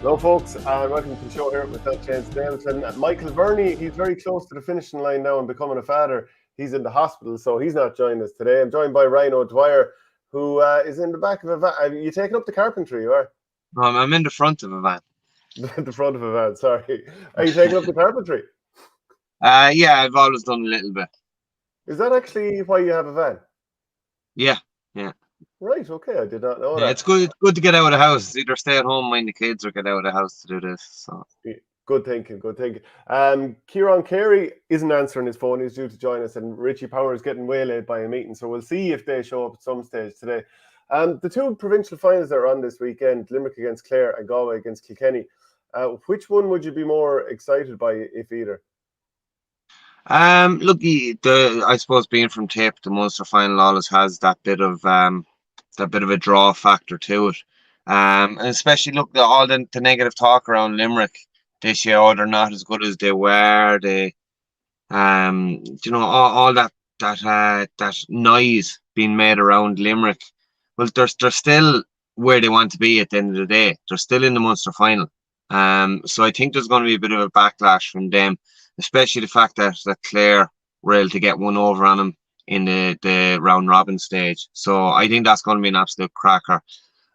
Hello folks, welcome to the show here with James Davidson. Michael Verney, he's very close to the finishing line now and becoming a father. He's in the hospital, so he's not joining us today. I'm joined by Carey O'Dwyer, who is in the back of a van. Are you taking up the carpentry, you are? I'm in the front of a van. The front of a van, sorry. Are you taking up the carpentry? Yeah, I've always done a little bit. Is that actually why you have a van? Yeah. Right, okay, I did not know that. It's good to get out of the house. Either stay at home, mind the kids, or get out of the house to do this. So Good thinking. Kieran Carey isn't answering his phone. He's due to join us, and Richie Power is getting waylaid by a meeting. So we'll see if they show up at some stage today. The two provincial finals that are on this weekend, Limerick against Clare and Galway against Kilkenny. Which one would you be more excited by, if either? Look, I suppose being from Tip, the Munster final always has that bit of a draw factor to it. And especially look at all the negative talk around Limerick this year. Oh, they're not as good as they were. They, all that noise being made around Limerick. Well, they're still where they want to be at the end of the day. They're still in the Munster final. So I think there's going to be a bit of a backlash from them, especially the fact that Clare were able to get one over on them in the round robin stage. So I think that's going to be an absolute cracker.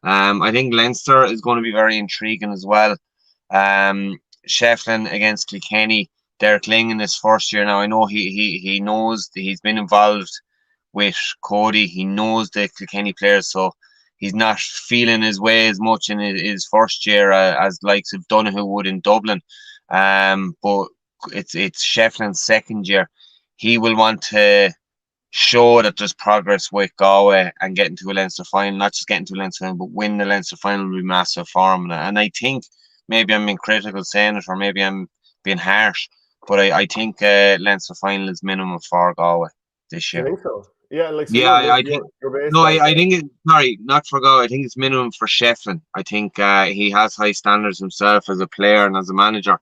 I think Leinster is going to be very intriguing as well. Shefflin against Kilkenny. Derek Ling in his first year now. I know he knows he's been involved with Cody. He knows the Kilkenny players, so he's not feeling his way as much in his first year as likes of Donoghue would in Dublin. But it's Shefflin's second year. He will want to show that there's progress with Galway and getting to a Leinster final, not just getting to a Leinster final, but win the Leinster final will be massive for him. And I think maybe I'm being critical saying it, or maybe I'm being harsh, but I think Leinster final is minimum for Galway this year. Do you think so? Yeah, I think. No, I think sorry, not for Galway. I think it's minimum for Shefflin. I think he has high standards himself as a player and as a manager,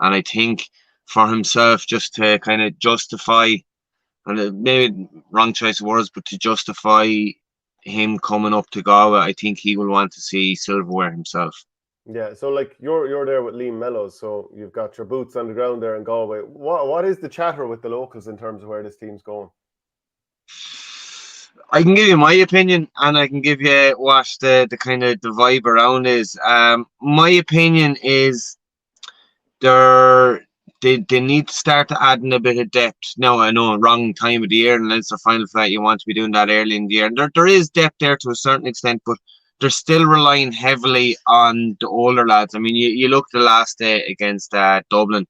and I think for himself just to kind of justify, and maybe wrong choice of words, but to justify him coming up to Galway, I think he will want to see silverware himself. Yeah, so you're there with Liam Mellows, so you've got your boots on the ground there in Galway. What is the chatter with the locals in terms of where this team's going? I can give you my opinion, and I can give you what the kind of the vibe around is. My opinion is they need to start to add in a bit of depth. Now, I know wrong time of the year and Leinster final for that, you want to be doing that early in the year. And there is depth there to a certain extent, but they're still relying heavily on the older lads. I mean, you look the last day against Dublin,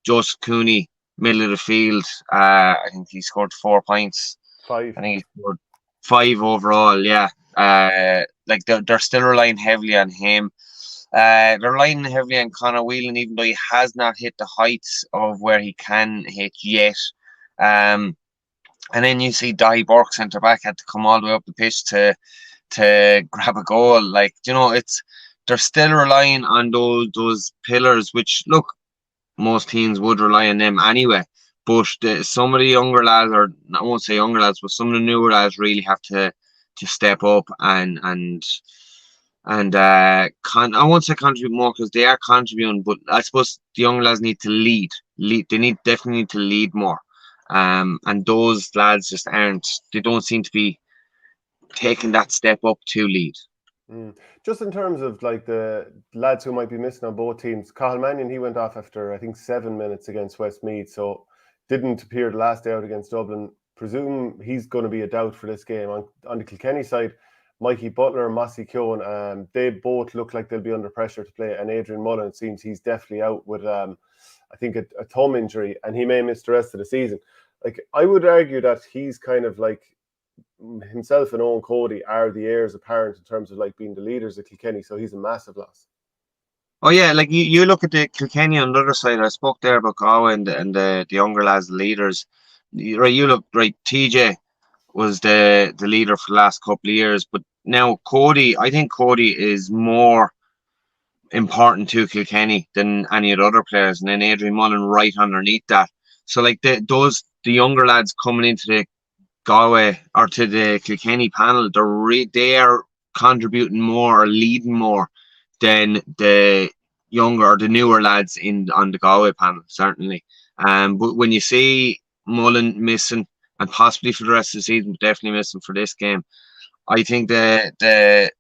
Joseph Cooney, middle of the field. I think he scored 4 points. 5. I think he scored 5 overall. Yeah, they're still relying heavily on him. They're relying heavily on Conor Whelan, even though he has not hit the heights of where he can hit yet. And then you see Dahi Burke, centre back, had to come all the way up the pitch to grab a goal. They're still relying on those pillars, which look, most teams would rely on them anyway. But some of the younger lads, or I won't say younger lads, but some of the newer lads really have to step up and I won't say contribute more because they are contributing, but I suppose the younger lads need to lead. They definitely need to lead more. And those lads just aren't. They don't seem to be taking that step up to lead. Just in terms of the lads who might be missing on both teams, Cathal Mannion, he went off after I think 7 minutes against Westmeath, so didn't appear the last day out against Dublin. Presume he's going to be a doubt for this game. On the Kilkenny side, Mikey Butler and Mossy Keoghan, they both look like they'll be under pressure to play, and Adrian Mullen, it seems he's definitely out with I think a thumb injury, and he may miss the rest of the season. I would argue that he's kind of himself and Owen Cody are the heirs apparent in terms of being the leaders of Kilkenny, so he's a massive loss. Oh yeah, you look at the Kilkenny on the other side. I spoke there about Galway and the younger lads, the leaders. Right, you look right. TJ was the leader for the last couple of years, but now Cody, I think Cody is more important to Kilkenny than any of the other players, and then Adrian Mullen right underneath that. So the younger lads coming into the Galway or to the Kilkenny panel, they are contributing more or leading more than the younger or the newer lads on the Galway panel, certainly. But when you see Mullen missing, and possibly for the rest of the season, but definitely missing for this game, I think the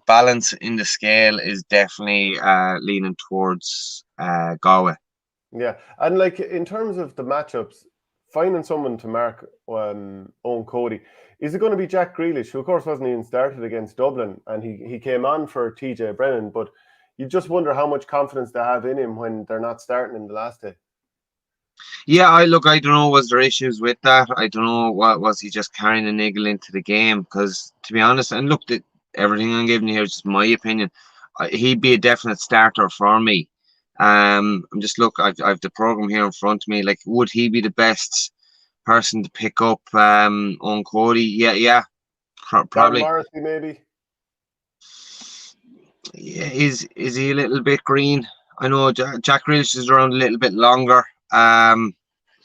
balance in the scale is definitely leaning towards Galway. Yeah, and like in terms of the matchups, finding someone to mark Owen Cody, is it going to be Jack Grealish, who of course wasn't even started against Dublin, and he came on for TJ Brennan, but you just wonder how much confidence they have in him when they're not starting in the last day. Yeah, I don't know, was there issues with that? I don't know, what was he just carrying a niggle into the game? Because to be honest, and look, everything I'm giving you here is just my opinion. He'd be a definite starter for me. I'm just I've the program here in front of me. Like, would he be the best person to pick up on Cody? Yeah, probably. Morrissey, maybe. Yeah, is he a little bit green? I know Jack Grealish is around a little bit longer.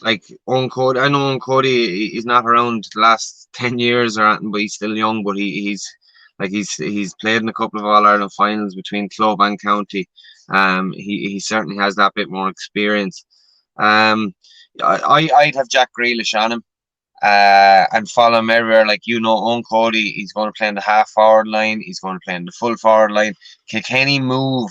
Like Owen Cody, I know Owen Cody he's not around the last 10 years or anything, but he's still young. But he's played in a couple of All Ireland finals between club and county. He certainly has that bit more experience. I'd have Jack Grealish on him, and follow him everywhere. Like, Owen Cody, he's going to play in the half forward line. He's going to play in the full forward line. Kilkenny move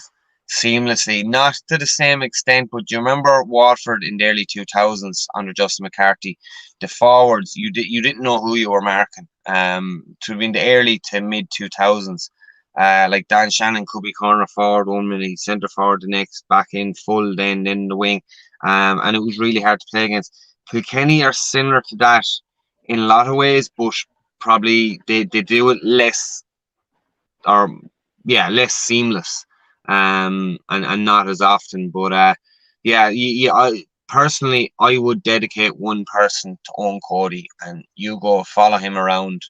seamlessly, not to the same extent, but do you remember Waterford in the early 2000s under Justin McCarthy? The forwards, you didn't know who you were marking. To in the early to mid 2000s, like Dan Shannon could be corner forward 1 minute, centre forward the next, back in full, then in the wing, and it was really hard to play against. Kilkenny are similar to that in a lot of ways, but probably they do it less seamless. And not as often, but I personally would dedicate one person to Owen Cody, and you go follow him around.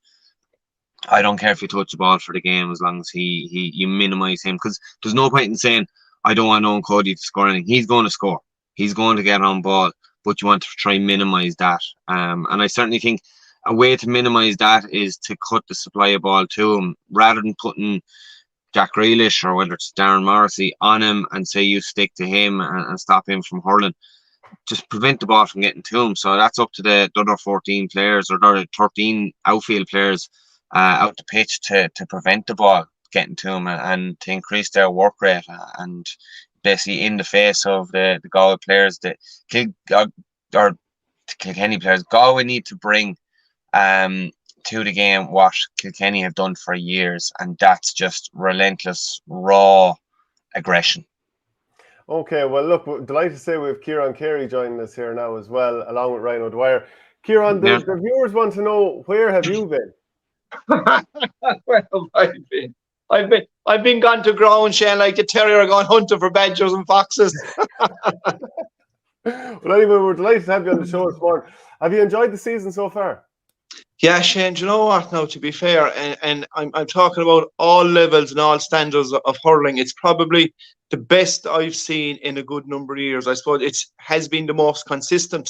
I don't care if you touch the ball for the game, as long as you minimise him, because there's no point in saying I don't want Owen Cody to score anything. He's going to score. He's going to get on ball, but you want to try and minimise that. And I certainly think a way to minimise that is to cut the supply of ball to him, rather than putting Jack Grealish or whether it's Darren Morrissey on him and say you stick to him and stop him from hurling. Just prevent the ball from getting to him. So that's up to the other 14 players or the other 13 outfield players out the pitch to prevent the ball getting to him and to increase their work rate, and basically in the face of the Galway players, the Kilkenny players. Galway need to bring to the game what Kilkenny have done for years, and that's just relentless, raw aggression. Okay, well, look, we're delighted to say we have Kieran Carey joining us here now as well, along with Ryan O'Dwyer. Kieran, the viewers want to know, where have you been? Where have I been? I've been gone to ground, Shane, like the terrier gone hunting for badgers and foxes. Well, anyway, we're delighted to have you on the show this morning. Have you enjoyed the season so far? Yeah, Shane, do you know what now, to be fair, and I'm talking about all levels and all standards of hurling, it's probably the best I've seen in a good number of years. I suppose it has been the most consistent,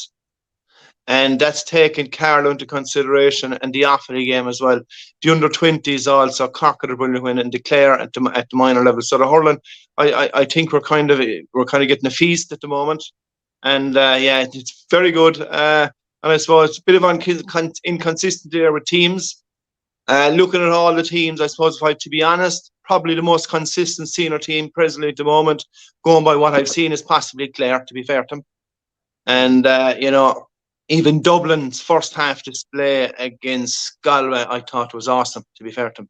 and that's taken Carlow into consideration, and the Offaly game as well. The under-20s also, Cork are brilliant win, and the Clare at the minor level. So the hurling, I think we're kind of getting a feast at the moment, and it's very good. And I suppose it's a bit of inconsistency there with teams. Looking at all the teams, I suppose, if I have to be honest, probably the most consistent senior team presently at the moment, going by what I've seen, is possibly Clare, to be fair to them. And, even Dublin's first half display against Galway, I thought was awesome, to be fair to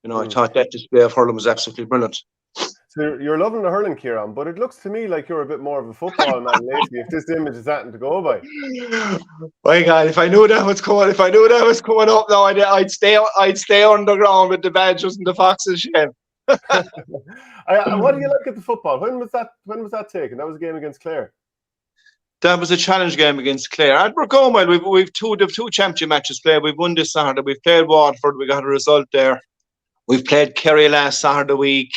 them. I thought that display of hurling was absolutely brilliant. So you're loving the hurling, Ciarán, but it looks to me like you're a bit more of a football man lately, if this image is something to go by. My God, if I knew that was coming up now, I'd stay underground with the badgers and the foxes, Shane. What do you like at the football? When was that taken? That was a game against Clare. That was a challenge game against Clare. And we're going well. We've two championship matches played. We've won this Saturday. We've played Waterford. We got a result there. We've played Kerry last Saturday week.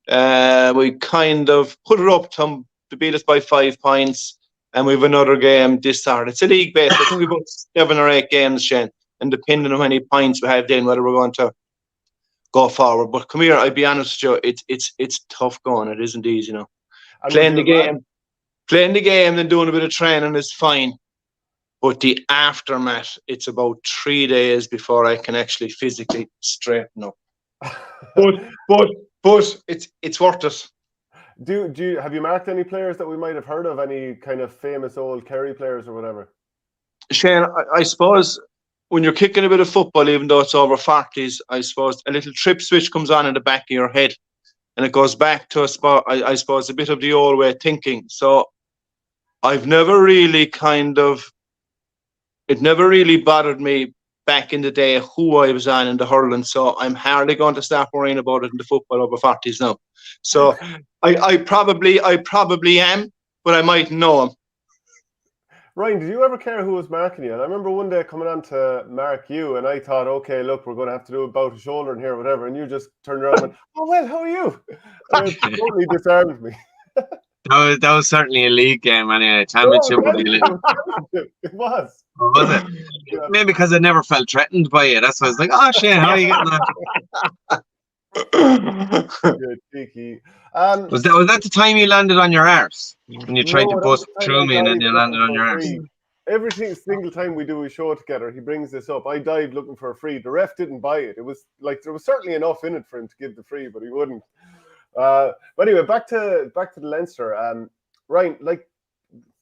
We kind of put it up to beat us by 5 points, and we've another game this Saturday. It's a league base. I think we've got 7 or 8 games, Shane, and depending on how many points we have, then whether we're going to go forward. But come here, I'll be honest with you, it's tough going. It isn't easy, you know. And Playing the game and doing a bit of training is fine. But the aftermath, it's about 3 days before I can actually physically straighten up. but it's worth it. Do you have you marked any players that we might have heard of? Any kind of famous old Kerry players or whatever? Shane, I suppose when you're kicking a bit of football, even though it's over 40s, I suppose a little trip switch comes on in the back of your head, and it goes back to I suppose a bit of the old way of thinking. So I've never really it never really bothered me back in the day who I was on in the hurling. So I'm hardly going to start worrying about it in the football over 40s now. So I probably am, but I might know him. Ryan, did you ever care who was marking you? And I remember one day coming on to mark you, and I thought, okay, look, we're going to have to do a bout of shouldering here or whatever. And you just turned around and went, oh, well, how are you? And it totally disarmed me. That was certainly a league game anyway. Championship would be a little. It was. Was it? Yeah. Maybe because I never felt threatened by it. That's why I was like, oh, Shane, how are you getting on? Good, cheeky. Was that the time you landed on your arse? When you tried to bust through me and then you landed on your arse? Every single time we do a show together, he brings this up. I dived looking for a free. The ref didn't buy it. It was like there was certainly enough in it for him to give the free, but he wouldn't. But anyway, back to the Leinster. Ryan, like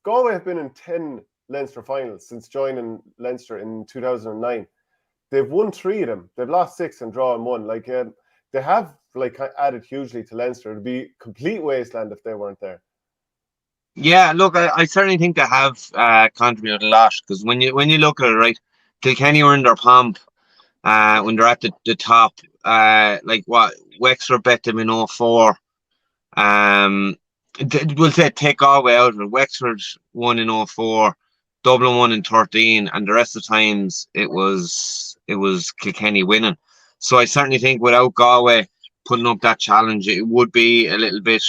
Galway have been in 10 Leinster finals since joining Leinster in 2009. They've won 3 of them. They've lost 6 and drawn 1. Like they have like added hugely to Leinster. It'd be complete wasteland if they weren't there. Yeah, look, I certainly think they have contributed a lot, because when you look at it, right, Kilkenny were in their pomp when they're at the top. Like what Wexford bet them in 2004. We'll say take Galway out of it. Wexford won in 2004, Dublin won in 2013, and the rest of the times it was Kilkenny winning. So I certainly think without Galway putting up that challenge, it would be a little bit,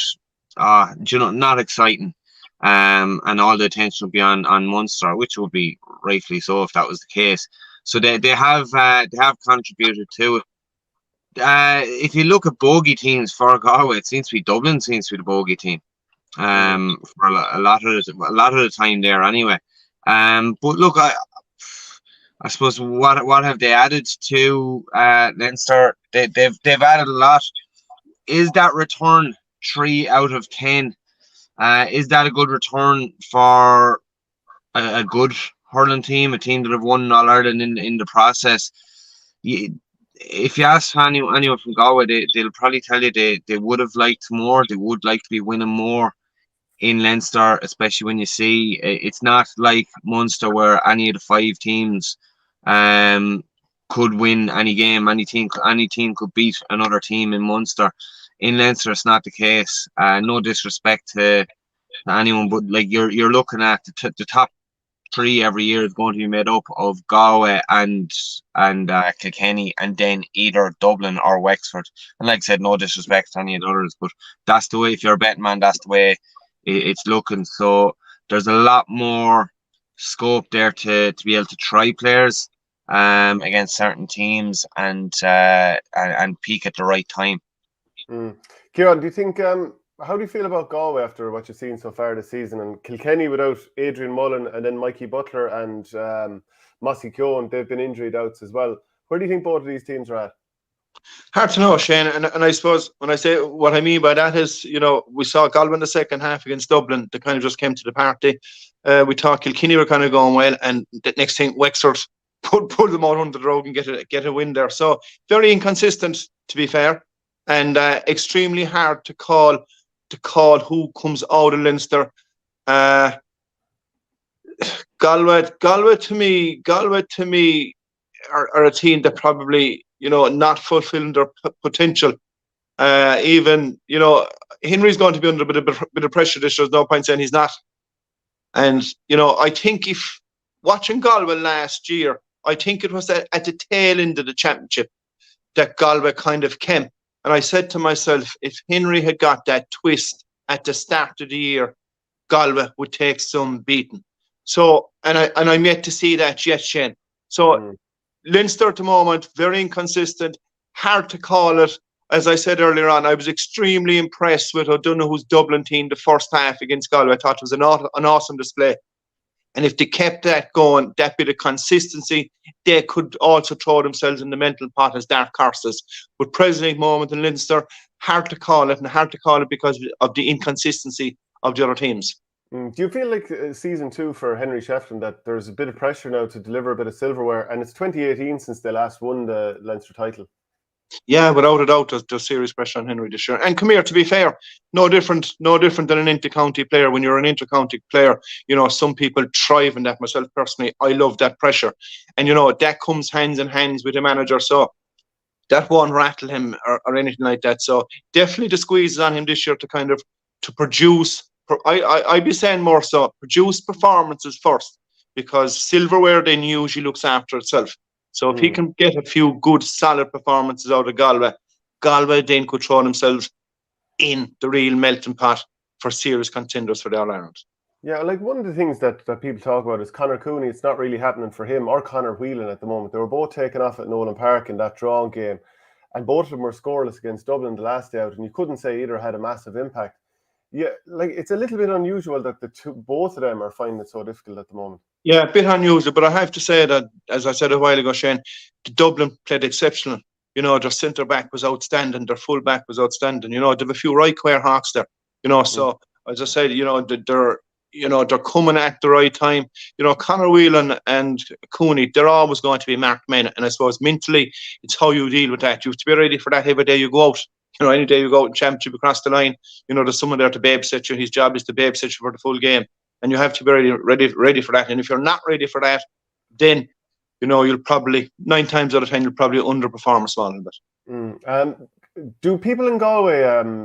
not exciting. And all the attention would be on Munster, which would be rightfully so if that was the case. So they have contributed to it. If you look at bogey teams for Galway, it seems to be Dublin seems to be the bogey team. For a lot of the time there anyway. But look, I suppose what have they added to Leinster? They've added a lot. Is that return 3 out of 10? Is that a good return for a good hurling team, a team that have won All Ireland in the process? If you ask anyone from Galway, they'll probably tell you they would have liked more. They would like to be winning more in Leinster, especially when you see it's not like Munster where any of the 5 teams could win any game. Any team could beat another team in Munster. In Leinster, it's not the case. No disrespect to anyone, but like you're looking at the top 3 every year is going to be made up of Galway and Kilkenny, and then either Dublin or Wexford. And like I said, no disrespect to any of the others, but that's the way. If you're a betting man, that's the way it's looking. So there's a lot more scope there to be able to try players against certain teams and peak at the right time. Ciarán, do you think how do you feel about Galway after what you've seen so far this season? And Kilkenny without Adrian Mullen and then Mikey Butler and Mossy Keown, they've been injury outs as well. Where do you think both of these teams are at? Hard to know, Shane. And I suppose when I say what I mean by that is, we saw Galway in the second half against Dublin. They kind of just came to the party. We thought Kilkenny were kind of going well, and the next thing Wexford pulled them out under the rug and get a win there. So very inconsistent, to be fair, and extremely hard to call who comes out of Leinster. Galway to me are a team that probably not fulfilling their potential. Even Henry's going to be under a bit of pressure. There's no point saying he's not. And I think if watching Galway last year, I think it was at the tail end of the championship that Galway kind of came. And I said to myself, if Henry had got that twist at the start of the year, Galway would take some beating. So, and I'm yet to see that yet, Shane. So, Leinster at the moment, very inconsistent. hard to call it. As I said earlier on, I was extremely impressed with O'Donoghue's Dublin team the first half against Galway. I thought it was an awesome display. And if they kept that going, that bit of consistency, they could also throw themselves in the mental pot as dark horses. But present moment in Leinster, hard to call it because of the inconsistency of the other teams. Do you feel like season 2 for Henry Shefflin that there's a bit of pressure now to deliver a bit of silverware, and it's 2018 since they last won the Leinster title? Yeah, without a doubt, there's serious pressure on Henry this year. And come here, to be fair, no different than an inter-county player. When you're an inter-county player, some people thrive in that. Myself personally, I love that pressure, and that comes hands in hands with the manager. So that won't rattle him or anything like that. So definitely the squeeze is on him this year to produce. I'd be saying more so produce performances first, because silverware then usually looks after itself. So if he can get a few good, solid performances out of Galway then could throw themselves in the real melting pot for serious contenders for the All-Ireland. Yeah, like one of the things that people talk about is Conor Cooney. It's not really happening for him or Conor Whelan at the moment. They were both taken off at Nolan Park in that draw game, and both of them were scoreless against Dublin the last day out, and you couldn't say either had a massive impact. Yeah, like it's a little bit unusual that both of them are finding it so difficult at the moment. Yeah, a bit unusual, but I have to say that, as I said a while ago, Shane, the Dublin played exceptional. Their centre back was outstanding, their full back was outstanding. They have a few right square hawks there. So as I said, they're coming at the right time. Conor Whelan and Cooney, they're always going to be marked men, and I suppose mentally, it's how you deal with that. You have to be ready for that every day you go out. Any day you go out in championship across the line, there's someone there to babysit you. His job is to babysit you for the full game. And you have to be ready for that. And if you're not ready for that, then, you'll probably, 9 times out of 10, you'll probably underperform a small little bit. Do people in Galway,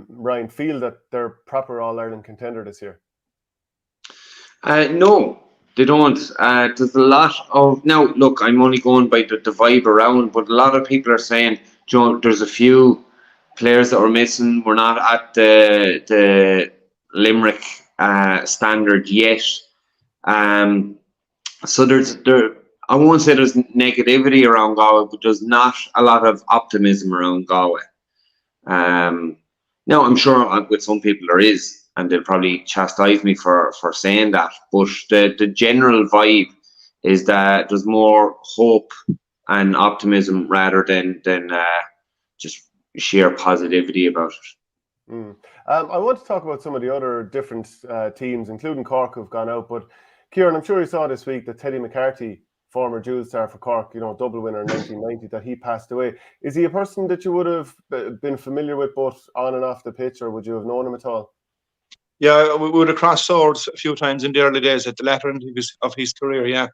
Ryan, feel that they're proper All-Ireland contender this year? No, they don't. There's a lot of... Now, look, I'm only going by the vibe around, but a lot of people are saying, there's a few players that were missing. We're not at the Limerick standard yet. So I won't say there's negativity around Galway, but there's not a lot of optimism around Galway. Now, I'm sure with some people there is, and they'll probably chastise me for saying that, but the general vibe is that there's more hope and optimism rather than just sheer positivity about it. I want to talk about some of the other different teams, including Cork, who've gone out. But Kieran, I'm sure you saw this week that Teddy McCarthy, former dual star for Cork, double winner in 1990, that he passed away. Is he a person that you would have been familiar with both on and off the pitch, or would you have known him at all? Yeah, we would have crossed swords a few times in the early days at the latter end of his career, yeah.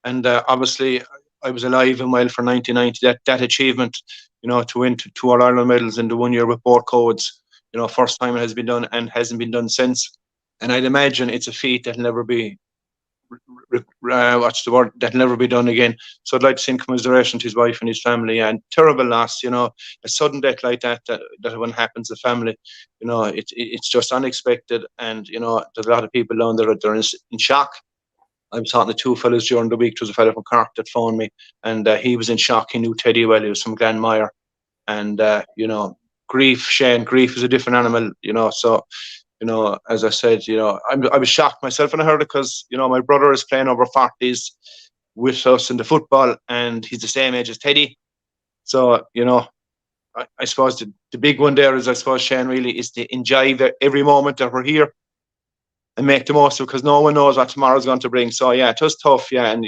And obviously, I was alive and well for 1990. That achievement, to win two All-Ireland medals in the 1 year with both codes, first time it has been done and hasn't been done since. And I'd imagine it's a feat that'll never be, that'll never be done again. So I'd like to send commiseration to his wife and his family, and terrible loss, a sudden death like that when it happens to family, it's just unexpected. And, there's a lot of people down there that are in shock. I was talking to 2 fellas during the week. There was a fellow from Cork that phoned me, and he was in shock. He knew Teddy well. He was from Glanmire. And, grief, Shane, grief is a different animal, so, as I said, I was shocked myself when I heard it, because, my brother is playing over 40s with us in the football, and he's the same age as Teddy. So, I suppose the big one there is, I suppose, Shane, really, is to enjoy every moment that we're here and make the most of it, because no one knows what tomorrow's going to bring. So, yeah, it was tough, yeah. And,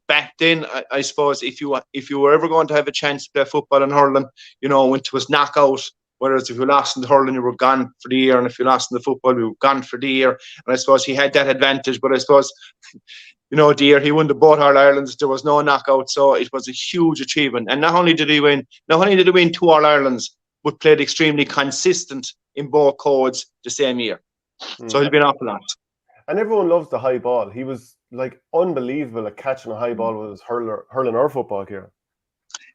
back then, I suppose, if you were ever going to have a chance to play football in hurling, when it was knockout, whereas if you lost in the hurling, you were gone for the year, and if you lost in the football, you were gone for the year. And I suppose he had that advantage, but I suppose, the year he won the both All-Irelands, there was no knockout, so it was a huge achievement. And not only did he win 2 All-Irelands, but played extremely consistent in both codes the same year. So he'll be an awful lot. And everyone loves the high ball. He was unbelievable at catching a high ball with his hurling or football here.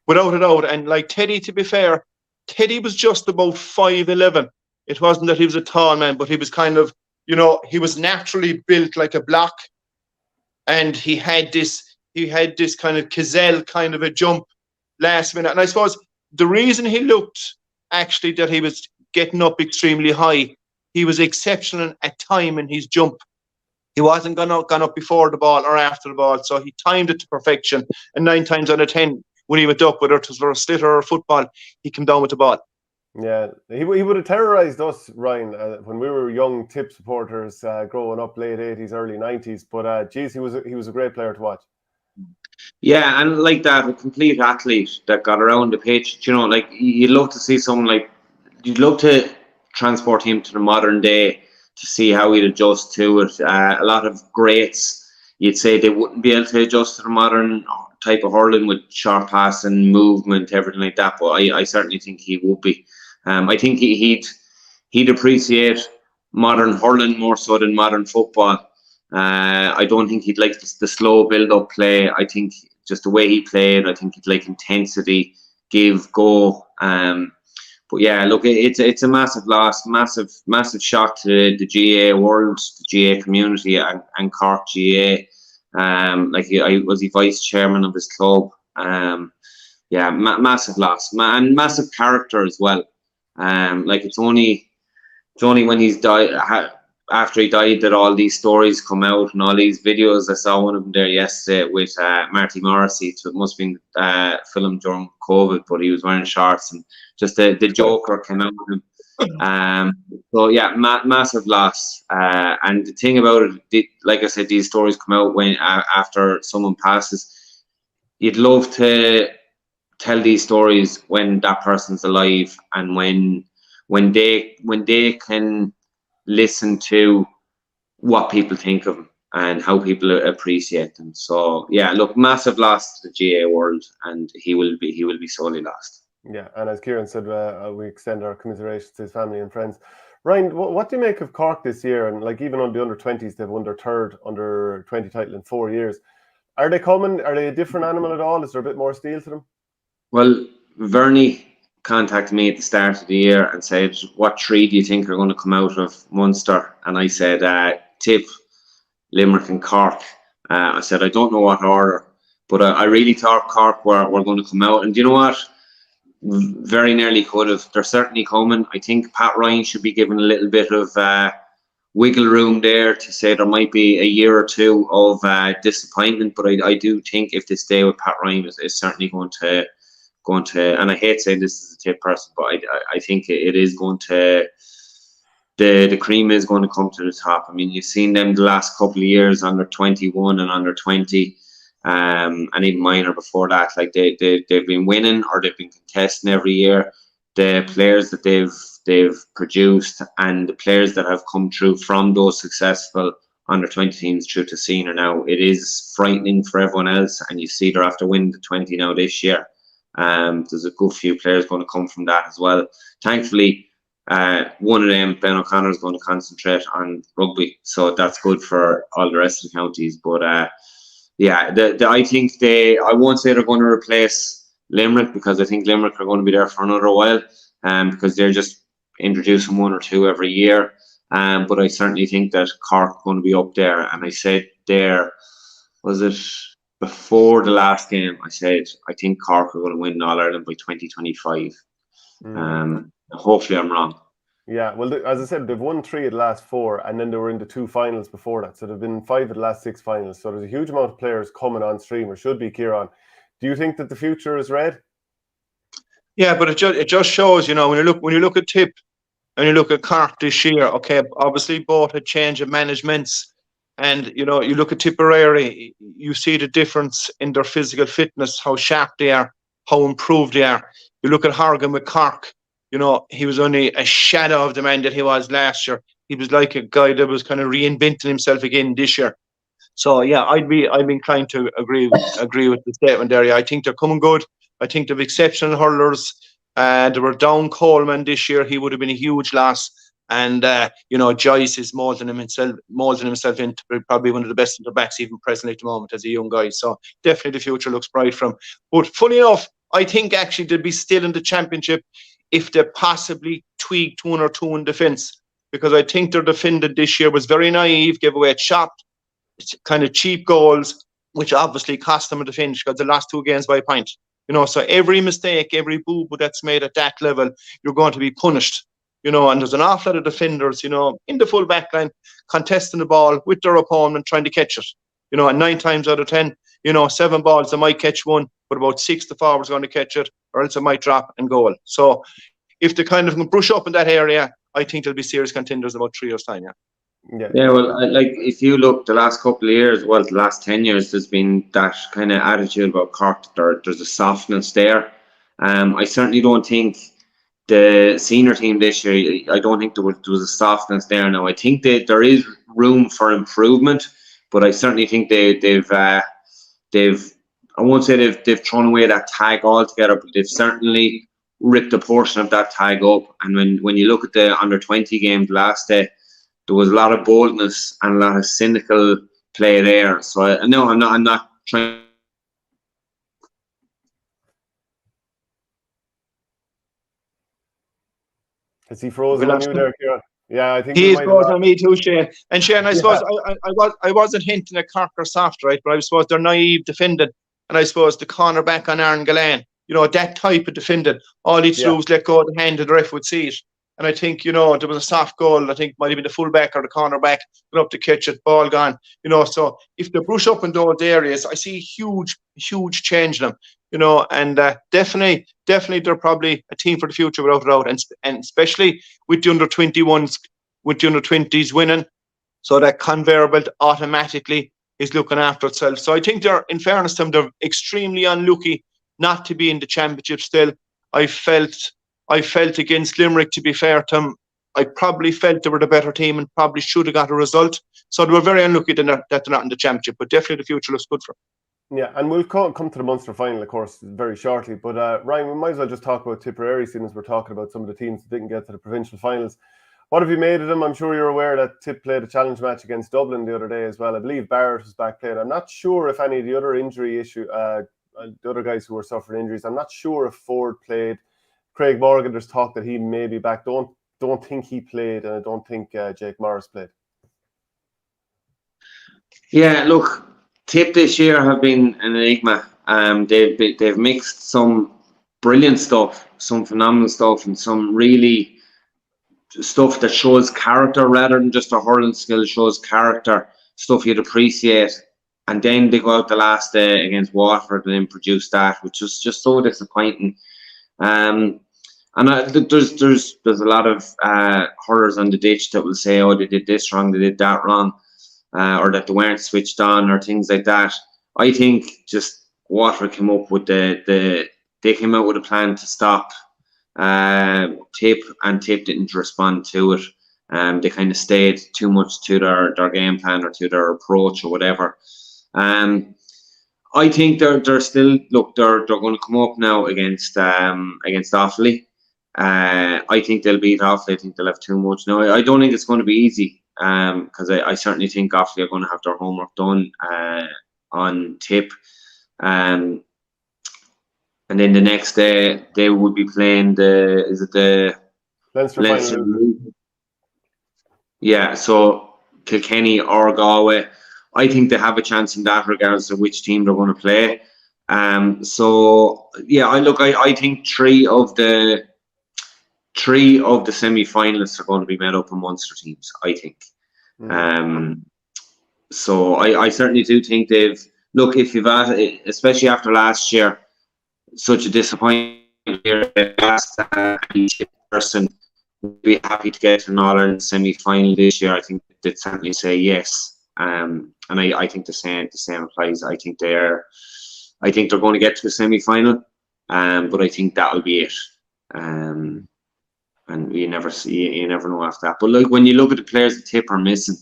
Without a doubt. And Teddy, to be fair, Teddy was just about 5'11". It wasn't that he was a tall man, but he was kind of, he was naturally built like a block. And he had this kind of gazelle kind of a jump last minute. And I suppose the reason he looked actually that he was getting up extremely high, he was exceptional at time in his jump. He wasn't gone up before the ball or after the ball, so he timed it to perfection. And 9 times out of 10, when he went up, whether it was for a sliotar or a football, he came down with the ball. Yeah, he would have terrorised us, Ryan, when we were young Tip supporters growing up, late 80s, early 90s. But geez, he was a great player to watch. Yeah, and like that, a complete athlete that got around the pitch. You know, like you'd love to see someone like, you'd love to transport him to the modern day to see how he'd adjust to it. A lot of greats, you'd say they wouldn't be able to adjust to the modern type of hurling with short passing, movement, everything like that. But I certainly think he would be. I think he'd appreciate modern hurling more so than modern football. I don't think he'd like the slow build-up play. I think just the way he played, I think he'd like intensity, give, go. But yeah, look, it's a massive loss, massive shock to the GA world, the GA community, and Cork GA. I was the vice chairman of his club. Yeah, massive loss, and massive character as well. It's only when he's died, after he died, that all these stories come out and all these videos. I saw one of them there yesterday with Marty Morrissey. So it must have been filmed during COVID, but he was wearing shorts and just the Joker came out with him. So yeah, massive loss. And the thing about it, like I said, these stories come out when after someone passes. You'd love to tell these stories when that person's alive, and when they can listen to what people think of them and how people appreciate them. So yeah, look, massive loss to the GA world, and he will be sorely lost. Yeah, and as Kieran said, we extend our commiserations to his family and friends. Ryan, what do you make of Cork this year? And like even on the under-20s, they've won their third under-20 title in 4 years. Are they coming? Are they a different animal at all? Is there a bit more steel to them? Well, Vernie contacted me at the start of the year and said, what 3 do you think are going to come out of Munster? And I said, Tip, Limerick and Cork. I said, I don't know what order, but I really thought Cork were going to come out. And you know what? Very nearly could have. They're certainly coming. I think Pat Ryan should be given a little bit of wiggle room there to say there might be a year or two of disappointment. But I do think if they stay with Pat Ryan, it's certainly going to, and I hate saying this as a Tip person, but I think it is going to, the cream is going to come to the top. I mean, you've seen them the last couple of years under 21 and under 20, and even minor before that. Like they've been winning, or they've been contesting every year. The players that they've produced and the players that have come through from those successful under 20 teams through to senior now, it is frightening for everyone else. And you see they're after winning the 20 now this year. There's a good few players going to come from that as well. Thankfully, one of them, Ben O'Connor, is going to concentrate on rugby, so that's good for all the rest of the counties. But yeah, I think I won't say they're going to replace Limerick, because I think Limerick are going to be there for another while, because they're just introducing 1 or 2 every year. But I certainly think that Cork are going to be up there. And I said there, was it before the last game, I said I think Cork are going to win All Ireland by 2025. Hopefully I'm wrong. Yeah, well, as I said, they've won 3 of the last 4, and then they were in the 2 finals before that. So they've been 5 of the last 6 finals. So there's a huge amount of players coming on stream, or should be, Ciarán. Do you think that the future is red? Yeah, but it just shows, you know, when you look at Tip and you look at Cork this year, okay, obviously both a change of managements. And, you know, you look at Tipperary, you see the difference in their physical fitness, how sharp they are, how improved they are. You look at Horgan with Cork, you know, he was only a shadow of the man that he was last year. He was like a guy that was kind of reinventing himself again this year. So, yeah, I'd be inclined to agree with the statement there. Yeah, I think they're coming good. I think they've exceptional hurlers. They were down Coleman this year. He would have been a huge loss. And, you know, Joyce is molding himself into probably one of the best centre-backs even presently at the moment as a young guy. So definitely the future looks bright for him. But funny enough, I think actually they'd be still in the championship if they possibly tweaked 1 or 2 in defence. Because I think their defending this year was very naive, gave away chopped, kind of cheap goals, which obviously cost them a defence because they lost 2 games by a point. So every mistake, every boo-boo that's made at that level, you're going to be punished. And there's an awful lot of defenders, in the full back line, contesting the ball with their opponent, trying to catch it. And 9 times out of 10, 7 balls, they might catch one, but about 6 the forward's going to catch it, or else it might drop and goal. So if they kind of brush up in that area, I think they'll be serious contenders about 3 years' time, Yeah, well, if you look the last couple of years, the last 10 years, there's been that kind of attitude about Cork. There's a softness there. I certainly don't think the senior team this year, I don't think there was a softness there now. I think that there is room for improvement, but I certainly think they've I won't say they've thrown away that tag altogether, but they've certainly ripped a portion of that tag up. And when you look at the under-20 game last day, there was a lot of boldness and a lot of cynical play there. So I'm not trying. Is he frozen on you there, Ciarán? Yeah, I think he is frozen on me too, Shane. And Shane, I suppose I wasn't hinting at Cork or soft, right? But I suppose they're naive defending, and I suppose the cornerback on Aaron Gillane, that type of defending, all he'd do was let go of the hand and the ref would see it. And I think, there was a soft goal. I think might have been the fullback or the cornerback went up to catch it, ball gone. So if they brush up in those areas, I see huge change in them. And definitely they're probably a team for the future without a doubt. And especially with the under-21s, with the under-20s winning, so that conveyor belt automatically is looking after itself. So I think in fairness to them, they're extremely unlucky not to be in the championship still. I felt against Limerick, to be fair to them, I probably felt they were the better team and probably should have got a result. So they were very unlucky that they're not in the championship, but definitely the future looks good for them. Yeah, and we'll come to the Munster final, of course, very shortly. But Ryan, we might as well just talk about Tipperary, since we're talking about some of the teams that didn't get to the provincial finals. What have you made of them? I'm sure you're aware that Tip played a challenge match against Dublin the other day as well. I believe Barrett was back playing. I'm not sure if any of the other the other guys who were suffering injuries, I'm not sure if Ford played. Craig Morgan, there's talk that he may be back. Don't think he played, and I don't think Jake Morris played. Yeah, look, Tip this year have been an enigma. They've mixed some brilliant stuff, some phenomenal stuff, and some really stuff that shows character rather than just a hurling skill. Shows character, stuff you'd appreciate. And then they go out the last day against Waterford and then produce that, which was just so disappointing. And there's a lot of hurlers on the ditch that will say, oh, they did this wrong, they did that wrong, or that they weren't switched on, or things like that. I think just Waterford came up with they came out with a plan to stop Tip, and Tip didn't respond to it. They kind of stayed too much to their game plan or to their approach or whatever. I think they're still they're going to come up now against Offaly. I think they'll beat Offaly. I think they'll have too much. No, I don't think it's going to be easy. Because I certainly think Offaly are going to have their homework done on Tip. And then the next day they would be playing the Leinster final. Yeah, so Kilkenny or Galway. I think they have a chance in that, regardless of which team they're going to play. So yeah, I think three of the semi-finalists are going to be made up of Munster teams, I think. So I certainly do think if you've asked, especially after last year, such a disappointing year, last person would be happy to get to an All-Ireland semi-final this year, I think they'd certainly say yes. And I think the same applies. I think they're going to get to a semi-final, but I think that'll be it. And you never know after that. But when you look at the players that Tip are missing,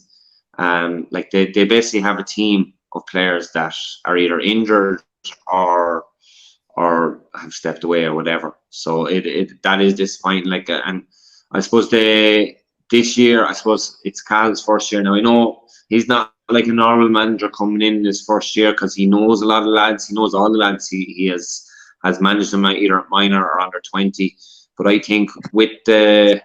they basically have a team of players that are either injured or have stepped away or whatever. So that is disappointing. And I suppose this year, I suppose it's Cal's first year now. I know he's not like a normal manager coming in his first year, because he knows a lot of lads. He knows all the lads. He has managed them either at minor or under 20. But I think with the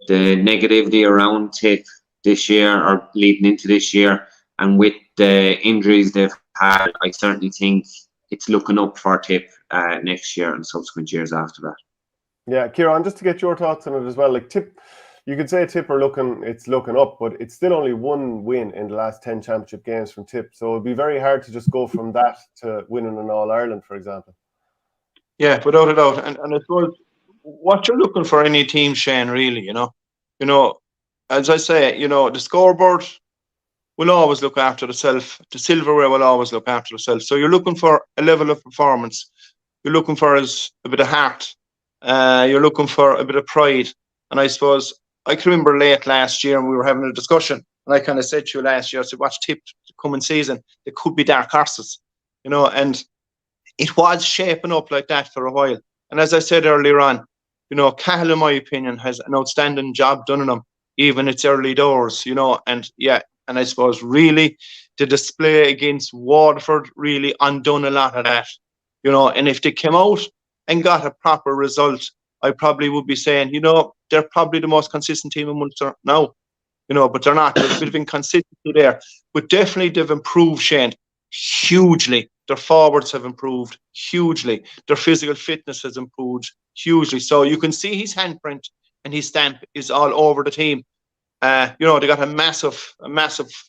negativity around Tip this year, or leading into this year, and with the injuries they've had, I certainly think it's looking up for Tip next year and subsequent years after that. Yeah, Ciarán, just to get your thoughts on it as well. Like Tip, you could say Tip are looking up, but it's still only one win in the last 10 championship games from Tip. So it'd be very hard to just go from that to winning an All-Ireland, for example. Yeah, without a doubt. And I suppose what you're looking for any team, Shane, really, as I say, the scoreboard will always look after itself. The silverware will always look after itself. So you're looking for a level of performance. You're looking for a bit of heart. You're looking for a bit of pride. And I suppose I can remember late last year and we were having a discussion. And I kind of said to you last year, I said, watch Tip the coming season. There could be dark horses, and it was shaping up like that for a while. And as I said earlier on, Cahill, in my opinion, has an outstanding job done on him, even its early doors, and I suppose really the display against Waterford really undone a lot of that, and if they came out and got a proper result, I probably would be saying, they're probably the most consistent team in Munster now, but they're not. There's a bit of inconsistency there. But definitely they've improved, Shane, hugely. Their forwards have improved hugely. Their physical fitness has improved hugely. So you can see his handprint and his stamp is all over the team. They got a massive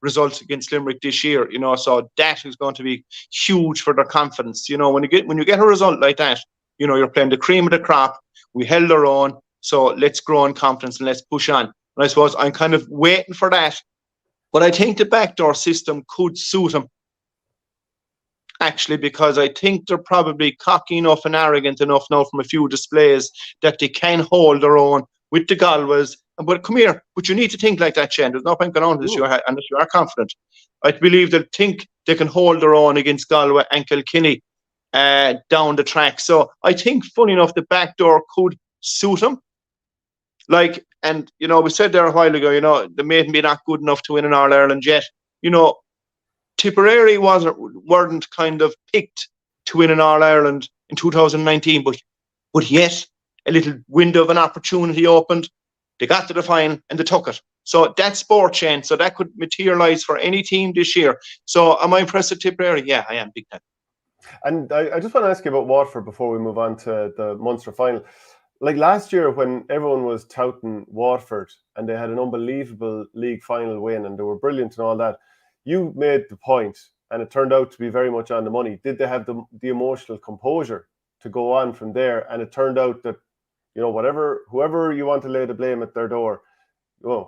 result against Limerick this year. So that is going to be huge for their confidence. When you get a result like that, you're playing the cream of the crop. We held our own, so let's grow in confidence and let's push on. And I suppose I'm kind of waiting for that. But I think the backdoor system could suit them, actually, because I think they're probably cocky enough and arrogant enough now from a few displays that they can hold their own with the Galways. But come here, but you need to think like that, Shane. There's no point going on unless you are confident. I believe they think they can hold their own against Galway and Kilkenny down the track. So I think, funny enough, the back door could suit them. And we said there a while ago, they may be not good enough to win an All-Ireland yet. Tipperary weren't kind of picked to win an All-Ireland in 2019, but yet a little window of an opportunity opened. They got to the final and they took it. So that's sport, Shane. So that could materialise for any team this year. So am I impressed with Tipperary? Yeah, I am, big time. And I just want to ask you about Waterford before we move on to the Munster final. Like last year when everyone was touting Waterford and they had an unbelievable league final win and they were brilliant and all that, you made the point and it turned out to be very much on the money. Did they have the emotional composure to go on from there? And it turned out that, whoever you want to lay the blame at their door,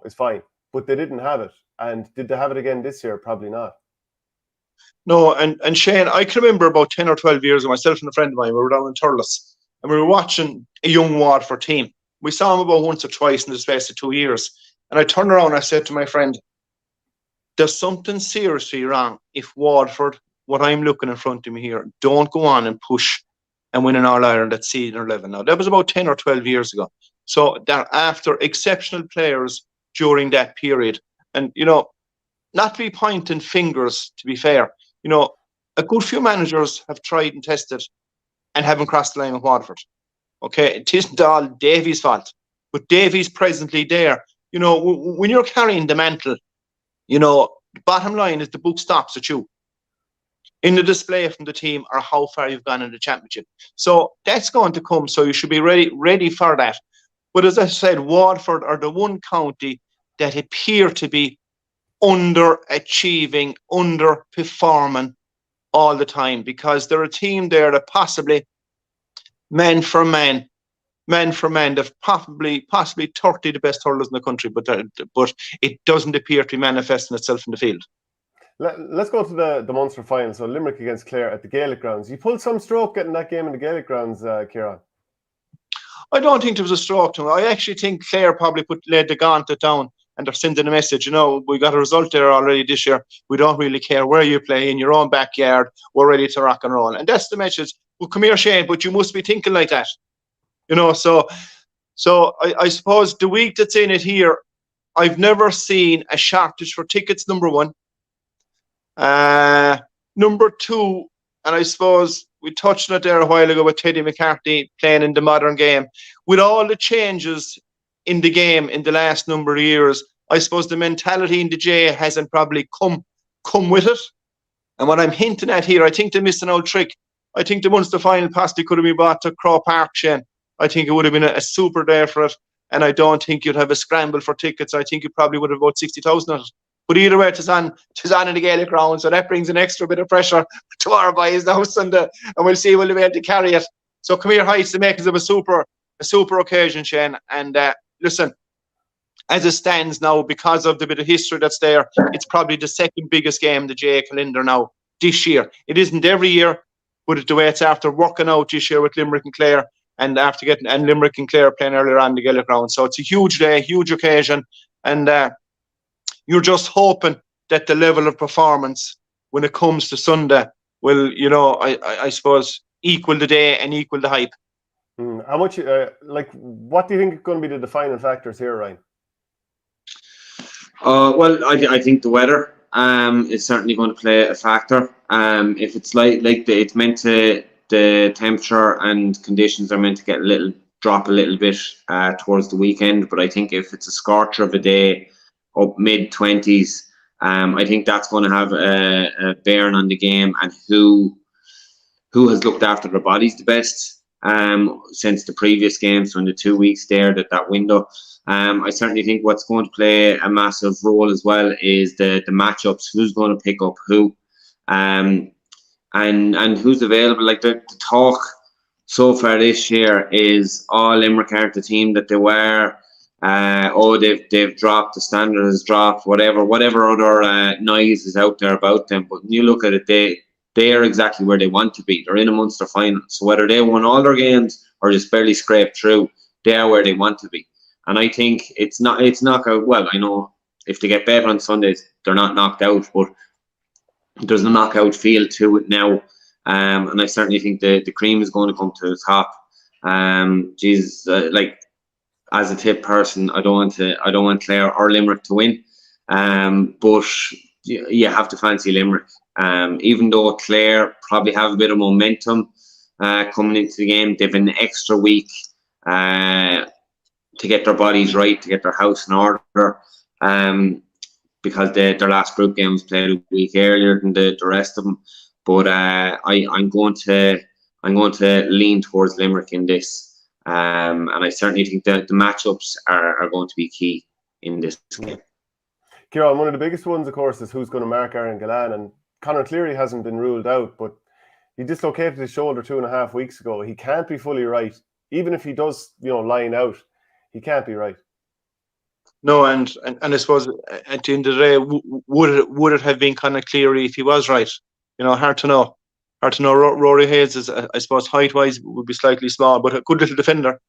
it's fine. But they didn't have it. And did they have it again this year? Probably not. No, and Shane, I can remember about 10 or 12 years ago, myself and a friend of mine, we were down in Thurles and we were watching a young Waterford team. We saw them about once or twice in the space of 2 years. And I turned around and I said to my friend, there's something seriously wrong if Waterford, what I'm looking in front of me here, don't go on and push and win an All-Ireland at season 11. Now, that was about 10 or 12 years ago. So they're after exceptional players during that period. And, not to be pointing fingers, to be fair, a good few managers have tried and tested and haven't crossed the line with Waterford. Okay, it isn't all Davies' fault, but Davies presently there. When you're carrying the mantle, the bottom line is the book stops at you in the display from the team or how far you've gone in the championship. So that's going to come. So you should be ready for that. But as I said, Waterford are the one county that appear to be underachieving, underperforming all the time, because they're a team there that possibly man for man, they've possibly 30 the best hurlers in the country, but it doesn't appear to be manifesting itself in the field. Let's go to the Munster final. So Limerick against Clare at the Gaelic grounds. You pulled some stroke getting that game in the Gaelic grounds, Ciarán. I don't think there was a stroke to him. I actually think Clare probably laid the gauntlet down and they're sending a message, we got a result there already this year. We don't really care where you play, in your own backyard. We're ready to rock and roll. And that's the message. Well, come here, Shane, but you must be thinking like that. So I suppose the week that's in it here, I've never seen a shortage for tickets, number one. Number two, and I suppose we touched on it there a while ago with Teddy McCarthy playing in the modern game. With all the changes in the game in the last number of years, I suppose the mentality in the J hasn't probably come with it. And what I'm hinting at here, I think they're missing an old trick. I think the Munster final possibly could have been brought to Crow Park, Shane. I think it would have been a super day for it. And I don't think you'd have a scramble for tickets. I think you probably would have about 60,000 at it. But either way, it's on in the Gaelic ground, so that brings an extra bit of pressure to our boys now Sunday, and we'll see will they be able to carry it. So come here, Heights, the makers of a super occasion, Shane. And listen, as it stands now, because of the bit of history that's there, it's probably the second biggest game in the GA calendar now this year. It isn't every year, but the way it's after working out this year with Limerick and Clare, and after getting Limerick and Clare playing earlier on the Gaelic ground. So it's a huge day, huge occasion, and you're just hoping that the level of performance when it comes to Sunday will, I suppose, equal the day and equal the hype. How much, what do you think is going to be the defining factors here, Ryan? Well, I think the weather is certainly going to play a factor. If it's it's meant to, the temperature and conditions are meant to drop a little bit towards the weekend, but I think if it's a scorcher of a day up mid-20s, I think that's going to have a bearing on the game and who has looked after their bodies the best since the previous game. So in the 2 weeks there, that window, I certainly think what's going to play a massive role as well is the matchups. Who's going to pick up who, and who's available. Like the talk so far this year is all Limerick aren't the team that they were. They've dropped, the standard has dropped, whatever other noise is out there about them. But when you look at it, they are exactly where they want to be. They're in a Munster final. So whether they won all their games or just barely scraped through, they are where they want to be. And I think it's knockout. Well, I know if they get better on Sundays, they're not knocked out, but there's a knockout feel to it now. And I certainly think the cream is going to come to the top. As a tip person, I don't want Clare or Limerick to win. But you have to fancy Limerick. Even though Clare probably have a bit of momentum coming into the game, they've an extra week to get their bodies right, to get their house in order. Because their last group game was played a week earlier than the rest of them. But I'm going to lean towards Limerick in this. And I certainly think that the matchups are going to be key in this game. Ciarán, one of the biggest ones, of course, is who's going to mark Aaron Gillane. And Conor Cleary hasn't been ruled out, but he dislocated his shoulder 2.5 weeks ago. He can't be fully right. Even if he does, line out, he can't be right. No, and I suppose at the end of the day, would it have been Conor Cleary if he was right? Hard to know. Rory Hayes is, I suppose, height-wise would be slightly small, but a good little defender.